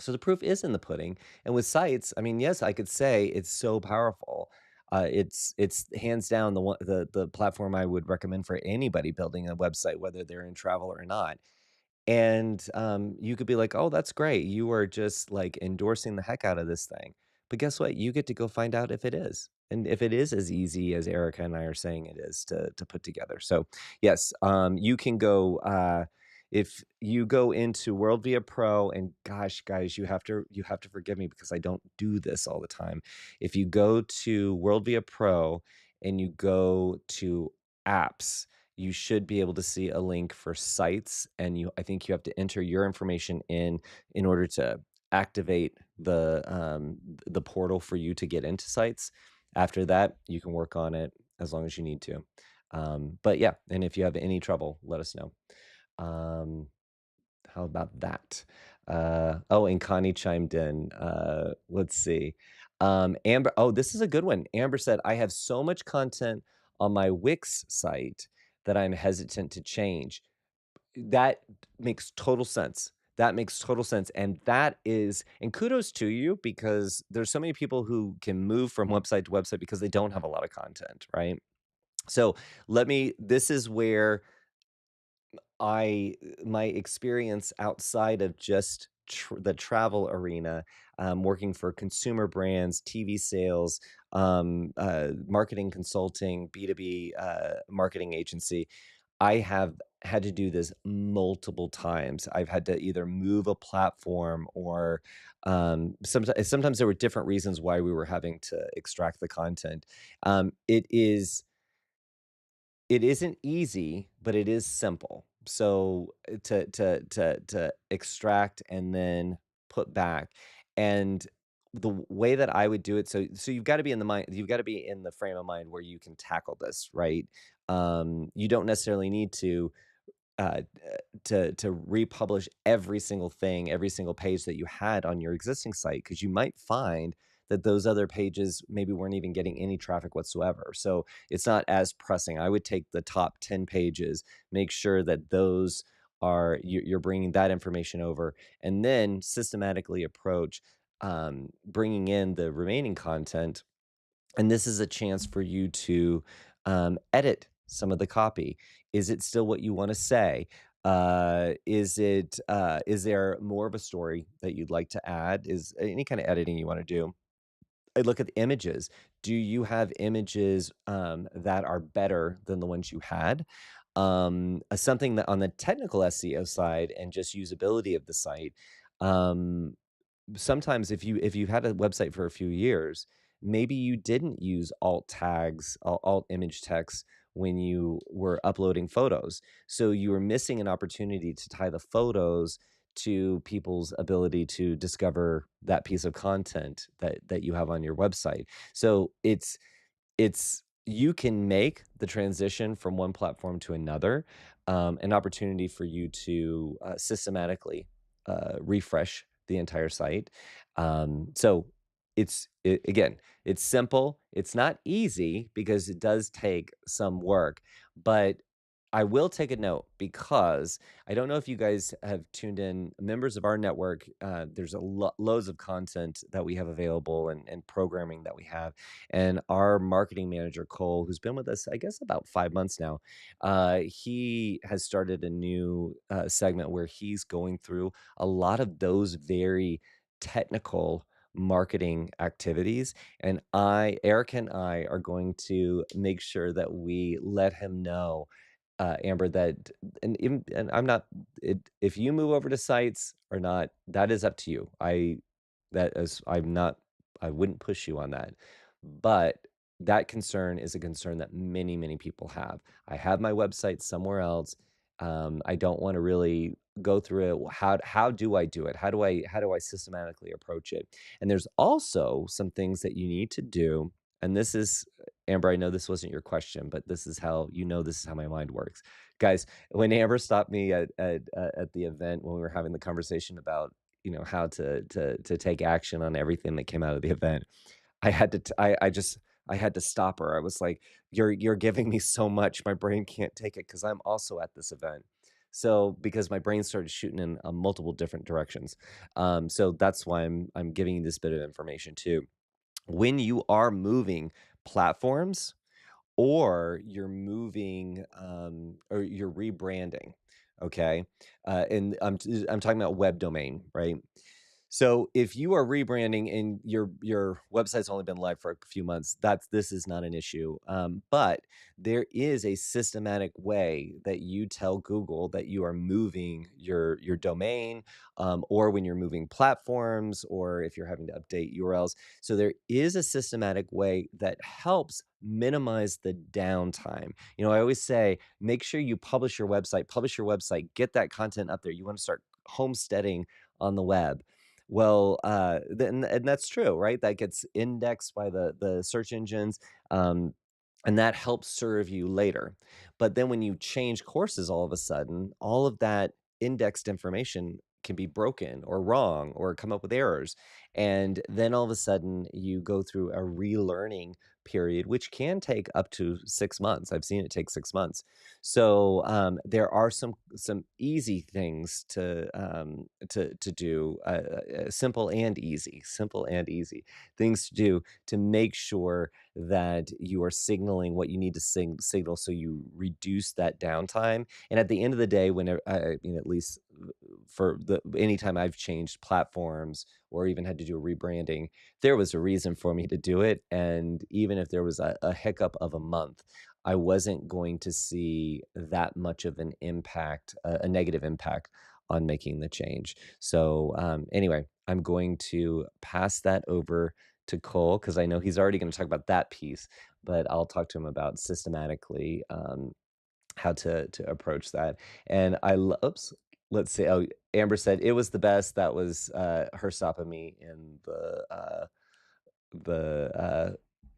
Speaker 2: So the proof is in the pudding. And with sites, I mean, yes, I could say it's so powerful. It's hands down the platform I would recommend for anybody building a website, whether they're in travel or not. And, you could be like, "Oh, that's great. You are just, like, endorsing the heck out of this thing." But guess what? You get to go find out if it is, and if it is as easy as Erica and I are saying it is to put together. So, yes, you can go, if you go into WorldVia Pro and gosh, guys, you have to forgive me because I don't do this all the time. If you go to WorldVia Pro and you go to apps, you should be able to see a link for sites and I think you have to enter your information in order to activate the portal for you to get into sites. After that, you can work on it as long as you need to. But yeah, and if you have any trouble, let us know. Um, how about that? Oh, and Connie chimed in. Let's see. Amber, oh, this is a good one. Amber said, I have so much content on my Wix site that I'm hesitant to change. That makes total sense. That makes total sense. And kudos to you because there's so many people who can move from website to website because they don't have a lot of content, right? So this is where my experience outside of just the travel arena, working for consumer brands, TV sales, marketing consulting, B2B marketing agency, I have had to do this multiple times. I've had to either move a platform or sometimes there were different reasons why we were having to extract the content. It is it isn't easy, but it is simple. So, to extract and then put back, and way that I would do it so you've gotta be in the frame of mind where you can tackle this, right? You don't necessarily need uh, to republish every single thing, every single page that you had on your existing site, because you might find that those other pages maybe weren't even getting any traffic whatsoever. So it's not as pressing. I would take the top 10 pages, make sure that those you're bringing that information over, and then systematically approach bringing in the remaining content, and this is a chance for you to edit some of the copy. Is it still what you want to say? Is there more of a story that you'd like to add? Is any kind of editing you want to do? I look at the images. Do you have images that are better than the ones you had? Something that on the technical SEO side and just usability of the site. sometimes if you had a website for a few years, maybe you didn't use alt tags, alt image text when you were uploading photos. So you were missing an opportunity to tie the photos to people's ability to discover that piece of content that you have on your website. So it's you can make the transition from one platform to another, an opportunity for you to systematically refresh the entire site. So again, it's simple. It's not easy because it does take some work, but I will take a note because I don't know if you guys have tuned in. Members of our network, there's loads of content that we have available and programming that we have. And our marketing manager, Cole, who's been with us, I guess, about 5 months now, he has started a new segment where he's going through a lot of those very technical marketing activities. And Eric and I are going to make sure that we let him know, Amber, that and I'm not if you move over to sites or not, that is up to you. I'm not I wouldn't push you on that. But that concern is a concern that many, many people have. I have my website somewhere else. I don't want to really go through it. How do I do it? How do I systematically approach it? And there's also some things that you need to do. And this is Amber, I know this wasn't your question, but this is how my mind works. Guys, when Amber stopped me at the event when we were having the conversation about, how to take action on everything that came out of the event, I had to t I had to stop her. I was like, "You're giving me so much, my brain can't take it because 'cause I'm also at this event." So, because my brain started shooting in, multiple different directions. So that's why I'm giving you this bit of information too. When you are moving platforms or you're moving, or you're rebranding, okay? And I'm talking about web domain, right? So if you are rebranding and your website's only been live for a few months, this is not an issue. But there is a systematic way that you tell Google that you are moving your domain, or when you're moving platforms, or if you're having to update URLs. So there is a systematic way that helps minimize the downtime. I always say, make sure you publish your website, get that content up there. You want to start homesteading on the web. Well, then and that's true, right? That gets indexed by the search engines, um, and that helps serve you later. But then when you change courses all of a sudden, all of that indexed information can be broken or wrong or come up with errors. And then all of a sudden you go through a relearning period, which can take up to 6 months. I've seen it take 6 months. So there are some easy things to do, simple and easy things to do to make sure that you are signaling what you need to signal, so you reduce that downtime. And at the end of the day, whenever at least for the anytime I've changed platforms or even had to do a rebranding, there was a reason for me to do it. And even if there was a hiccup of a month, I wasn't going to see that much of an impact, a negative impact on making the change. So, anyway, I'm going to pass that over to Cole because I know he's already going to talk about that piece, but I'll talk to him about systematically, how to approach that. And oops, let's see. Oh, Amber said it was the best. That was her stopping me in the uh,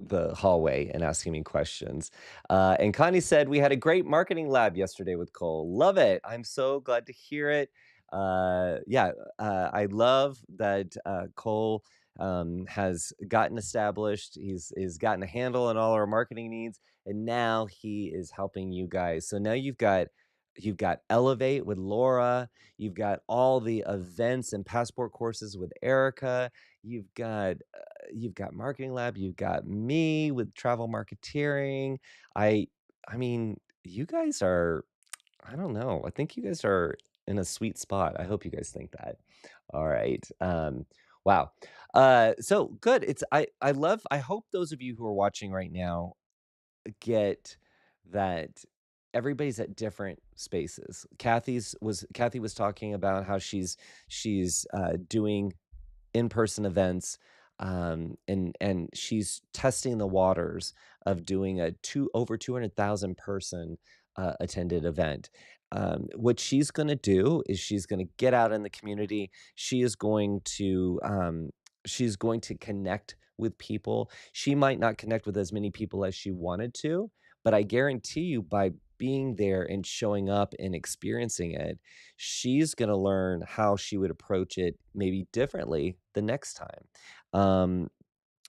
Speaker 2: the hallway and asking me questions. And Connie said we had a great marketing lab yesterday with Cole. Love it. I'm so glad to hear it. Yeah, I love that Cole has gotten established. He's gotten a handle on all our marketing needs, and now he is helping you guys. So now you've got Elevate with Laura. You've got all the events and passport courses with Erica. You've got Marketing Lab, you've got me with Travel Marketeering. I I mean, you guys are I don't know. I think you guys are in a sweet spot. I hope you guys think that. All right. Wow. So good. I hope those of you who are watching right now get that everybody's at different spaces. Kathy was talking about how she's doing in-person events, and she's testing the waters of doing a over 200,000 person attended event. What she's going to do is she's going to get out in the community. She's going to connect with people. She might not connect with as many people as she wanted to, but I guarantee you, by being there and showing up and experiencing it, she's going to learn how she would approach it maybe differently the next time. Um,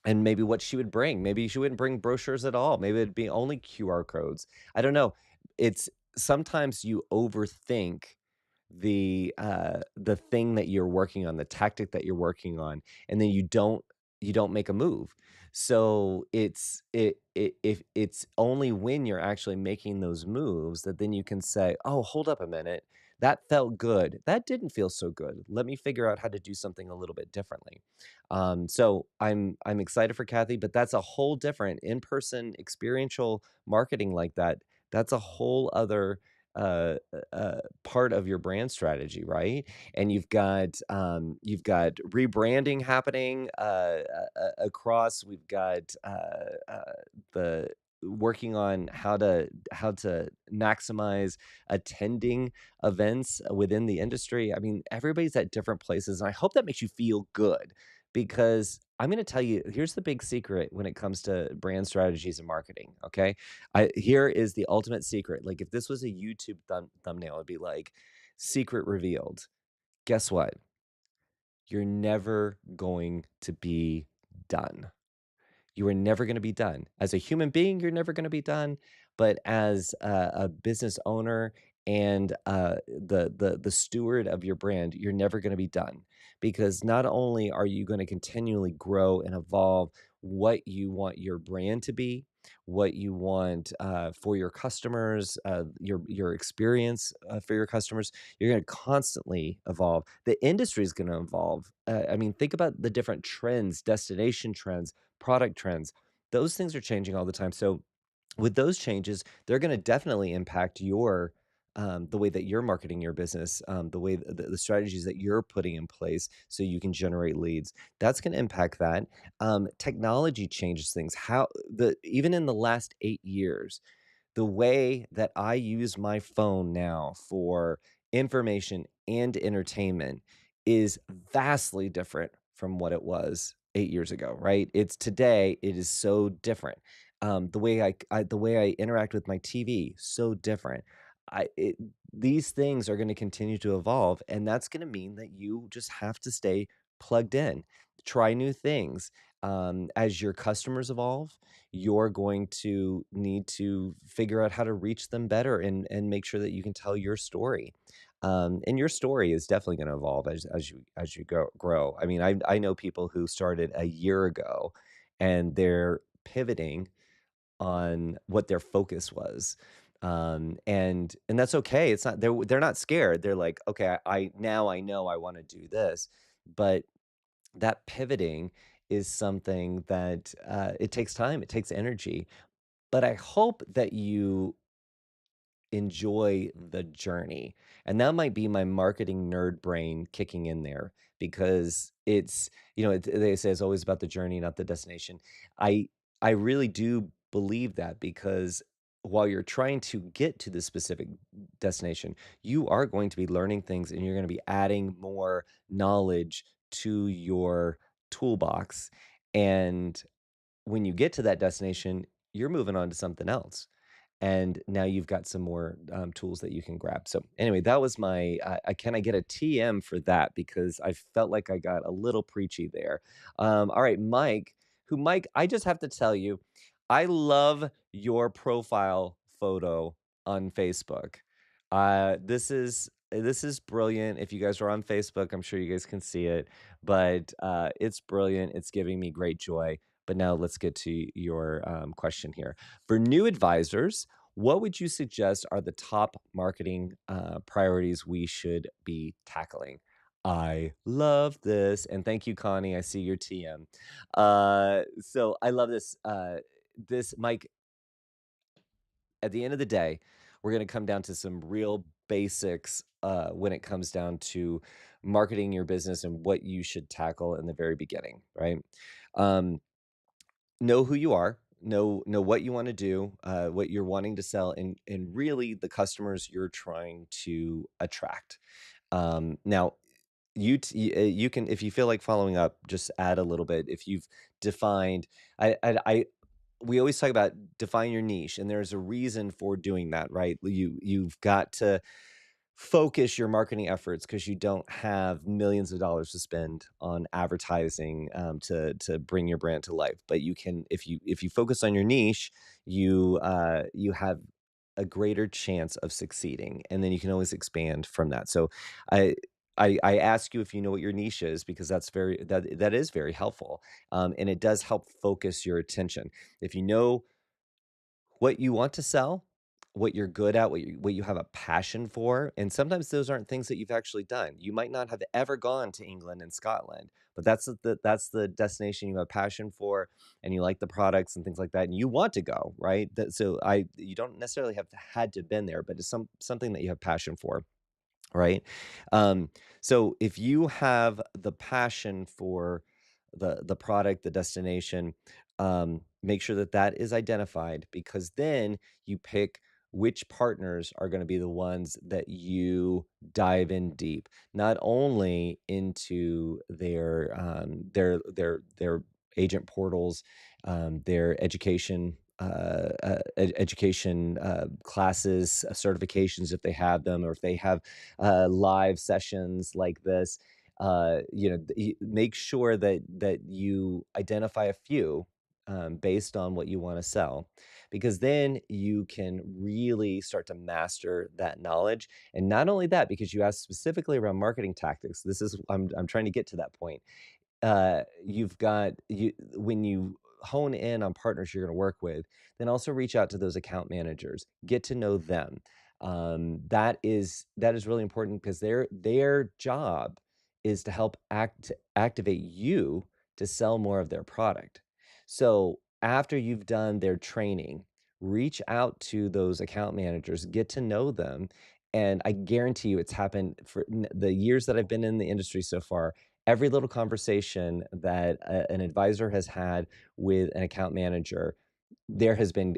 Speaker 2: and maybe what she would bring. Maybe she wouldn't bring brochures at all. Maybe it'd be only QR codes. I don't know. It's sometimes you overthink the thing that you're working on, the tactic that you're working on, and then you don't make a move. So if it's only when you're actually making those moves that then you can say, "Oh, hold up a minute. That felt good. That didn't feel so good. Let me figure out how to do something a little bit differently." So I'm excited for Kathy, but that's a whole different in-person experiential marketing like that. That's a whole other part of your brand strategy, right? And you've got rebranding happening across. We've got the working on how to maximize attending events within the industry. I mean, everybody's at different places, and I hope that makes you feel good because I'm going to tell you, here's the big secret when it comes to brand strategies and marketing. Okay, here is the ultimate secret. Like if this was a YouTube thumbnail, it'd be like secret revealed. Guess what? You're never going to be done. You are never going to be done. As a human being, you're never going to be done. But as a business owner and the steward of your brand, you're never going to be done because not only are you going to continually grow and evolve what you want your brand to be, what you want for your customers, your experience for your customers, you're going to constantly evolve. The industry is going to evolve. I mean, think about the different trends, destination trends, product trends. Those things are changing all the time. So with those changes, they're going to definitely impact your the way that you're marketing your business, the way the strategies that you're putting in place so you can generate leads. That's going to impact that. Technology changes things. How the even in the last 8 years, the way that I use my phone now for information and entertainment is vastly different from what it was 8 years ago, right? It's today, it is so different. The way I interact with my TV, so different. I it These things are gonna continue to evolve, and that's gonna mean that you just have to stay plugged in, try new things. As your customers evolve, you're going to need to figure out how to reach them better and make sure that you can tell your story. And your story is definitely going to evolve as you grow. I mean, I know people who started a year ago and they're pivoting on what their focus was. And that's okay. It's not they're not scared. They're like, okay, I now I know I want to do this. But that pivoting is something that it takes time, it takes energy, but I hope that you enjoy the journey. And that might be my marketing nerd brain kicking in there because they say it's always about the journey, not the destination. I I really do believe that because while you're trying to get to the specific destination, you are going to be learning things and you're going to be adding more knowledge to your toolbox. And when you get to that destination, you're moving on to something else. And now you've got some more tools that you can grab. So anyway, that was my. Can I get a TM for that because I felt like I got a little preachy there. All right, Mike. Mike? I just have to tell you, I love your profile photo on Facebook. This is brilliant. If you guys are on Facebook, I'm sure you guys can see it, but it's brilliant. It's giving me great joy. But now let's get to your question here. For new advisors, what would you suggest are the top marketing priorities we should be tackling? I love this. And thank you, Connie. I see your TM. So I love this. Mike, at the end of the day, we're going to come down to some real basics when it comes down to marketing your business and what you should tackle in the very beginning, right? Um, know who you are, know what you want to do, what you're wanting to sell, and really the customers you're trying to attract. Now, you can, if you feel like following up, just add a little bit. If you've defined, I we always talk about define your niche, and there's a reason for doing that, right? You've got to focus your marketing efforts because you don't have millions of dollars to spend on advertising to bring your brand to life. But you can, if you focus on your niche, you have a greater chance of succeeding, and then you can always expand from that. So, I. I ask you if you know what your niche is because that is very helpful, and it does help focus your attention. If you know what you want to sell, what you're good at, what you have a passion for, and sometimes those aren't things that you've actually done. You might not have ever gone to England and Scotland, but that's the destination you have passion for, and you like the products and things like that, and you want to go, right? You don't necessarily have to had to been there, but it's something that you have passion for, right? Um, so if you have the passion for the product, the destination, make sure that that is identified because then you pick which partners are going to be the ones that you dive in deep, not only into their agent portals, their education. Education classes, certifications if they have them, or if they have live sessions like this. Make sure that you identify a few based on what you want to sell, because then you can really start to master that knowledge. And not only that, because you asked specifically around marketing tactics. This is I'm trying to get to that point. You've got you when you hone in on partners you're going to work with, then also reach out to those account managers, get to know them. That is really important because their job is to help activate you to sell more of their product. So after you've done their training, reach out to those account managers, get to know them. And I guarantee you it's happened for the years that I've been in the industry so far. Every little conversation that an advisor has had with an account manager, there has been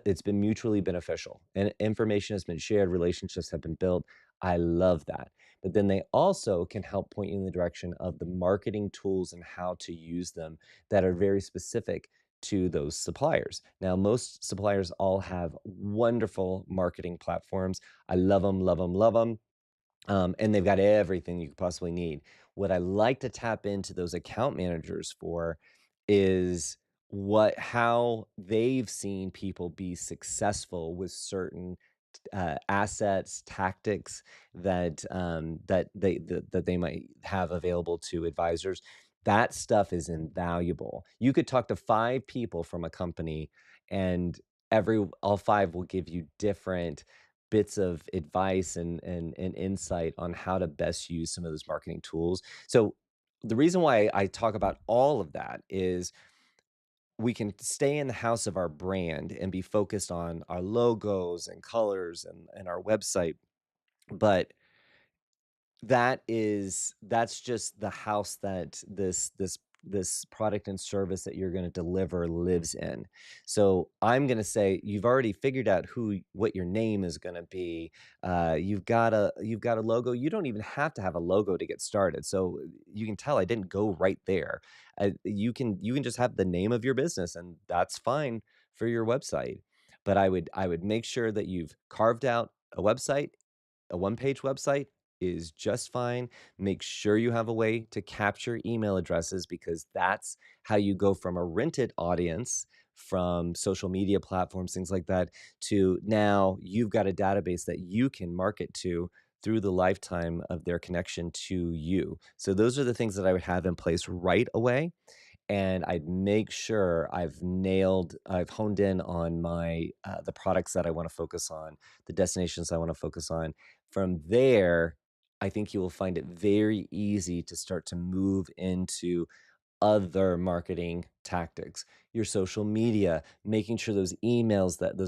Speaker 2: it's been mutually beneficial, and information has been shared, relationships have been built. I love that. But then they also can help point you in the direction of the marketing tools and how to use them that are very specific to those suppliers. Now, most suppliers all have wonderful marketing platforms. I love them, love them, love them, and they've got everything you could possibly need. What I like to tap into those account managers for is how they've seen people be successful with certain assets, tactics that they might have available to advisors. That stuff is invaluable. You could talk to 5 people from a company, and every all 5 will give you different bits of advice and insight on how to best use some of those marketing tools. So the reason why I talk about all of that is we can stay in the house of our brand and be focused on our logos and colors and our website. But that's just the house that this product and service that you're going to deliver lives in. So I'm going to say you've already figured out what your name is going to be. You've got a logo. You don't even have to have a logo to get started. So you can tell I didn't go right there. You can just have the name of your business, and that's fine for your website. But I would make sure that you've carved out a website. A one-page website is just fine. Make sure you have a way to capture email addresses, because that's how you go from a rented audience from social media platforms, things like that, to now you've got a database that you can market to through the lifetime of their connection to you. So those are the things that I would have in place right away, and I'd make sure I've honed in on the products that I want to focus on, the destinations I want to focus on. From there, I think you will find it very easy to start to move into other marketing tactics, your social media, making sure those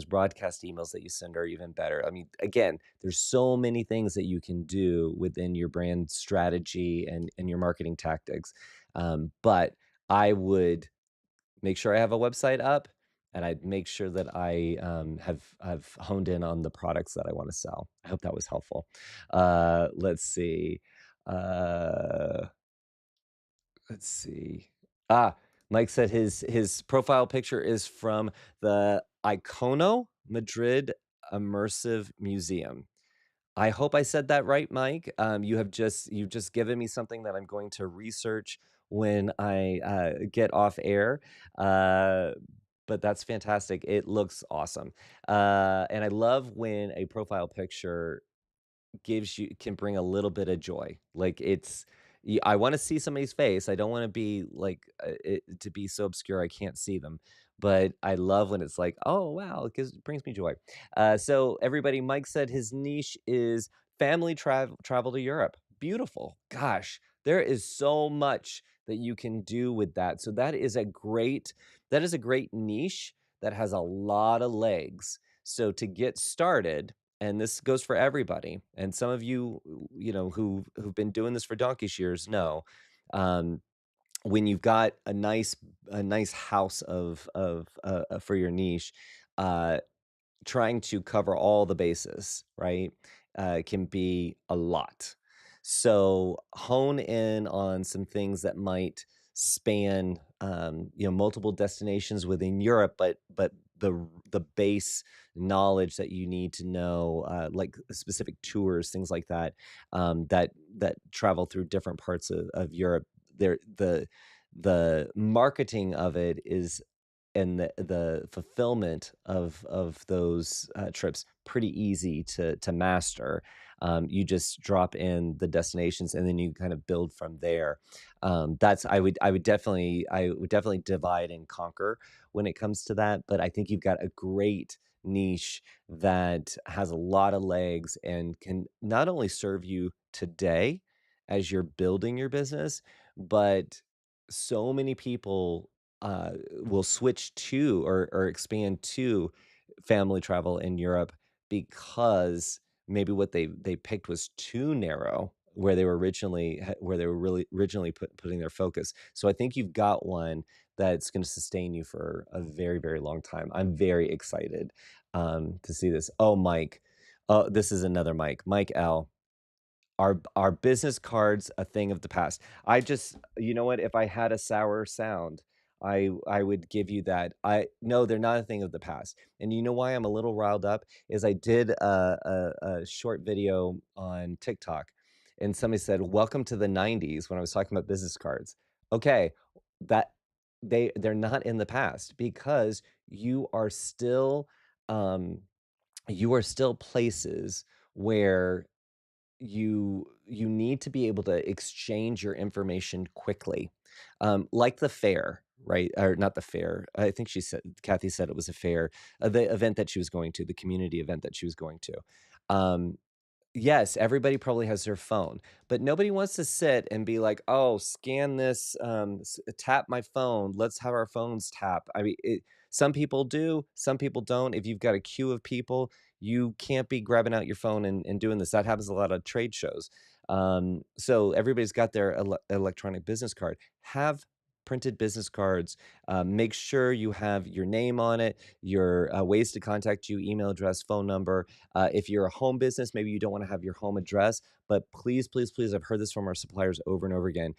Speaker 2: broadcast emails that you send are even better. I mean, again, there's so many things that you can do within your brand strategy and your marketing tactics. But I would make sure I have a website up, and I'd make sure that I have honed in on the products that I want to sell. I hope that was helpful. Let's see. Uh, let's see. Ah, Mike said his profile picture is from the Icono Madrid Immersive Museum. I hope I said that right, Mike. You've just given me something that I'm going to research when I get off air. Uh, but that's fantastic. It looks awesome, and I love when a profile picture can bring a little bit of joy. Like I want to see somebody's face. I don't want to be like it to be so obscure I can't see them. But I love when it's like, oh wow, it brings me joy. So everybody, Mike said his niche is family travel to Europe. Beautiful. Gosh, there is so much that you can do with that. So that is a great niche that has a lot of legs. So to get started, and this goes for everybody, and some of you, who've been doing this for donkey's years know, um, when you've got a nice house for your niche, uh, trying to cover all the bases, right, can be a lot. So hone in on some things that might span, multiple destinations within Europe, but the base knowledge that you need to know, like specific tours, things like that, that travel through different parts of Europe. There, the marketing of it is and the fulfillment of those trips pretty easy to master. You just drop in the destinations and then you kind of build from there. That's I would definitely divide and conquer when it comes to that. But I think you've got a great niche that has a lot of legs and can not only serve you today as you're building your business, but so many people will switch to or expand to family travel in Europe because maybe what they picked was too narrow where they were really originally putting their focus. So I think you've got one that's going to sustain you for a very, very long time. I'm very excited to see this. Oh, Mike. Oh, this is another Mike. Mike L. Are business cards a thing of the past? You know what? If I had a sour sound, I would give you that. No, they're not a thing of the past. And you know why I'm a little riled up is I did a short video on TikTok, and somebody said, "Welcome to the '90s," when I was talking about business cards. Okay, that they're not in the past because you are still um, you are still places where you need to be able to exchange your information quickly, like the fair, right? Or not the fair. I think Kathy said it was a fair, the event that she was going to, the community event that she was going to. Um, Yes, everybody probably has their phone, but nobody wants to sit and be like, "Oh, scan this, tap my phone. Let's have our phones tap." I mean, some people do, some people don't. If you've got a queue of people, you can't be grabbing out your phone and doing this. That happens a lot of trade shows. So everybody's got their electronic business card. Have printed business cards. Make sure you have your name on it, your ways to contact you, email address, phone number. If you're a home business, maybe you don't want to have your home address, but please, please, please, I've heard this from our suppliers over and over again.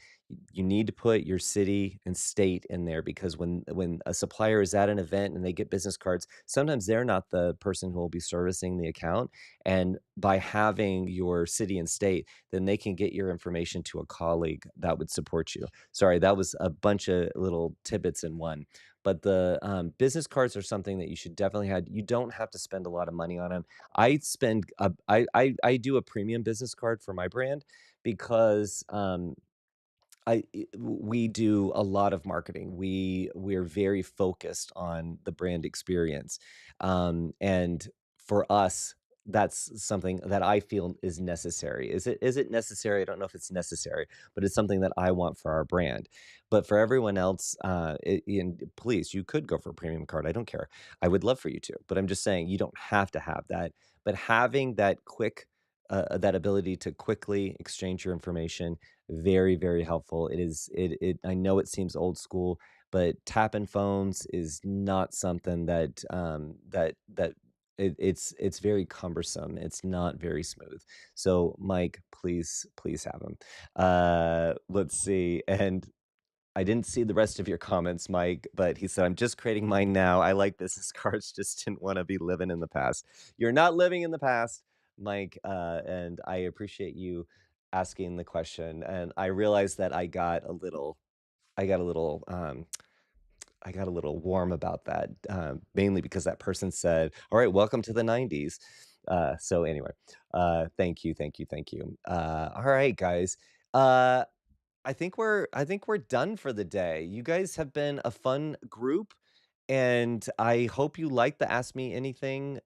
Speaker 2: You need to put your city and state in there because when a supplier is at an event and they get business cards, sometimes they're not the person who will be servicing the account. And by having your city and state, then they can get your information to a colleague that would support you. Sorry, that was a bunch of little tidbits in one. But the business cards are something that you should definitely have. You don't have to spend a lot of money on them. I do a premium business card for my brand because we do a lot of marketing. We're very focused on the brand experience, and for us, that's something that I feel is necessary. Is it necessary? I don't know if it's necessary, but it's something that I want for our brand. But for everyone else, please, you could go for a premium card. I don't care. I would love for you to, but I'm just saying you don't have to have that. But having that that ability to quickly exchange your information, very, very helpful. It is, I know it seems old school, but tapping phones is not something it's very cumbersome. It's not very smooth. So, Mike, please have them. Let's see. And I didn't see the rest of your comments, Mike, but he said, I'm just creating mine now. I like business cards, just didn't want to be living in the past. You're not living in the past, Mike, and I appreciate you asking the question. And I realized that I got a little, I got a little warm about that, mainly because that person said, "All right, welcome to the '90s." So anyway, thank you, thank you, thank you. All right, guys. Uh, I think we're done for the day. You guys have been a fun group, and I hope you like the Ask Me Anything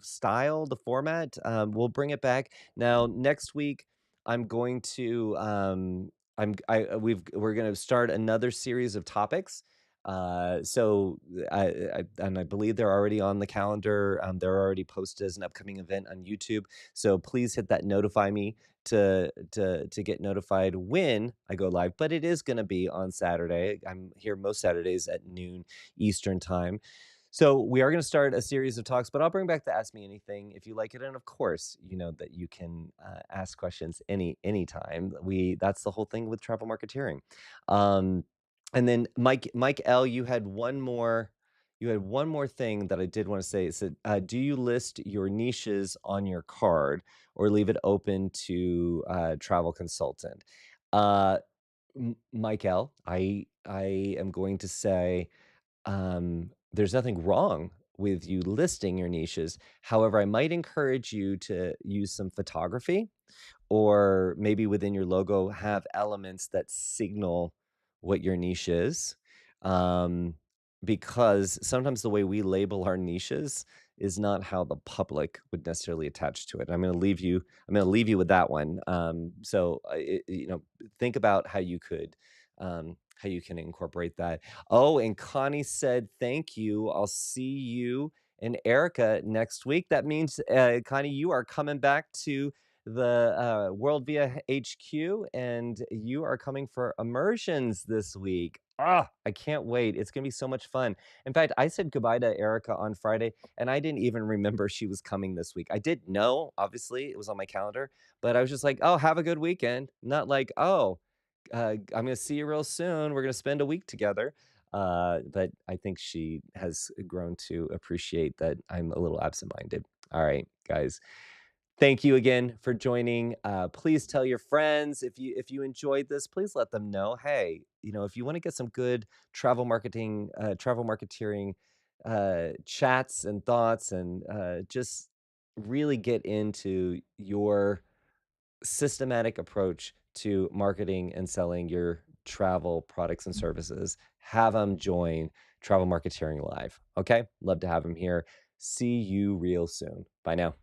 Speaker 2: style, the format. We'll bring it back. Now, next week, I'm going to we're going to start another series of topics. So I believe they're already on the calendar. They're already posted as an upcoming event on YouTube. So please hit that notify me to get notified when I go live. But it is going to be on Saturday. I'm here most Saturdays at noon Eastern time. So we are going to start a series of talks, but I'll bring back the Ask Me Anything if you like it, and of course, you know that you can ask questions anytime. That's the whole thing with travel marketeering. Um, and then Mike L, you had one more thing that I did want to say. It said, "Do you list your niches on your card, or leave it open to travel consultant?" Uh, Mike L, I am going to say there's nothing wrong with you listing your niches. However, I might encourage you to use some photography, or maybe within your logo have elements that signal what your niche is. Um, because sometimes the way we label our niches is not how the public would necessarily attach to it. I'm going to leave you with that one. Think about how you can incorporate that. Oh, and Connie said, thank you. I'll see you and Erica next week. That means, Connie, you are coming back to the WorldVia HQ, and you are coming for immersions this week. I can't wait. It's going to be so much fun. In fact, I said goodbye to Erica on Friday, and I didn't even remember she was coming this week. I did know, obviously, it was on my calendar, but I was just like, oh, have a good weekend. Not like, oh, I'm going to see you real soon. We're going to spend a week together. But I think she has grown to appreciate that I'm a little absent-minded. All right, guys. Thank you again for joining. Please tell your friends if you enjoyed this. Please let them know. Hey, if you want to get some good travel marketeering chats and thoughts, and just really get into your systematic approach to marketing and selling your travel products and services, have them join Travel Marketeering Live. Okay, love to have them here. See you real soon. Bye now.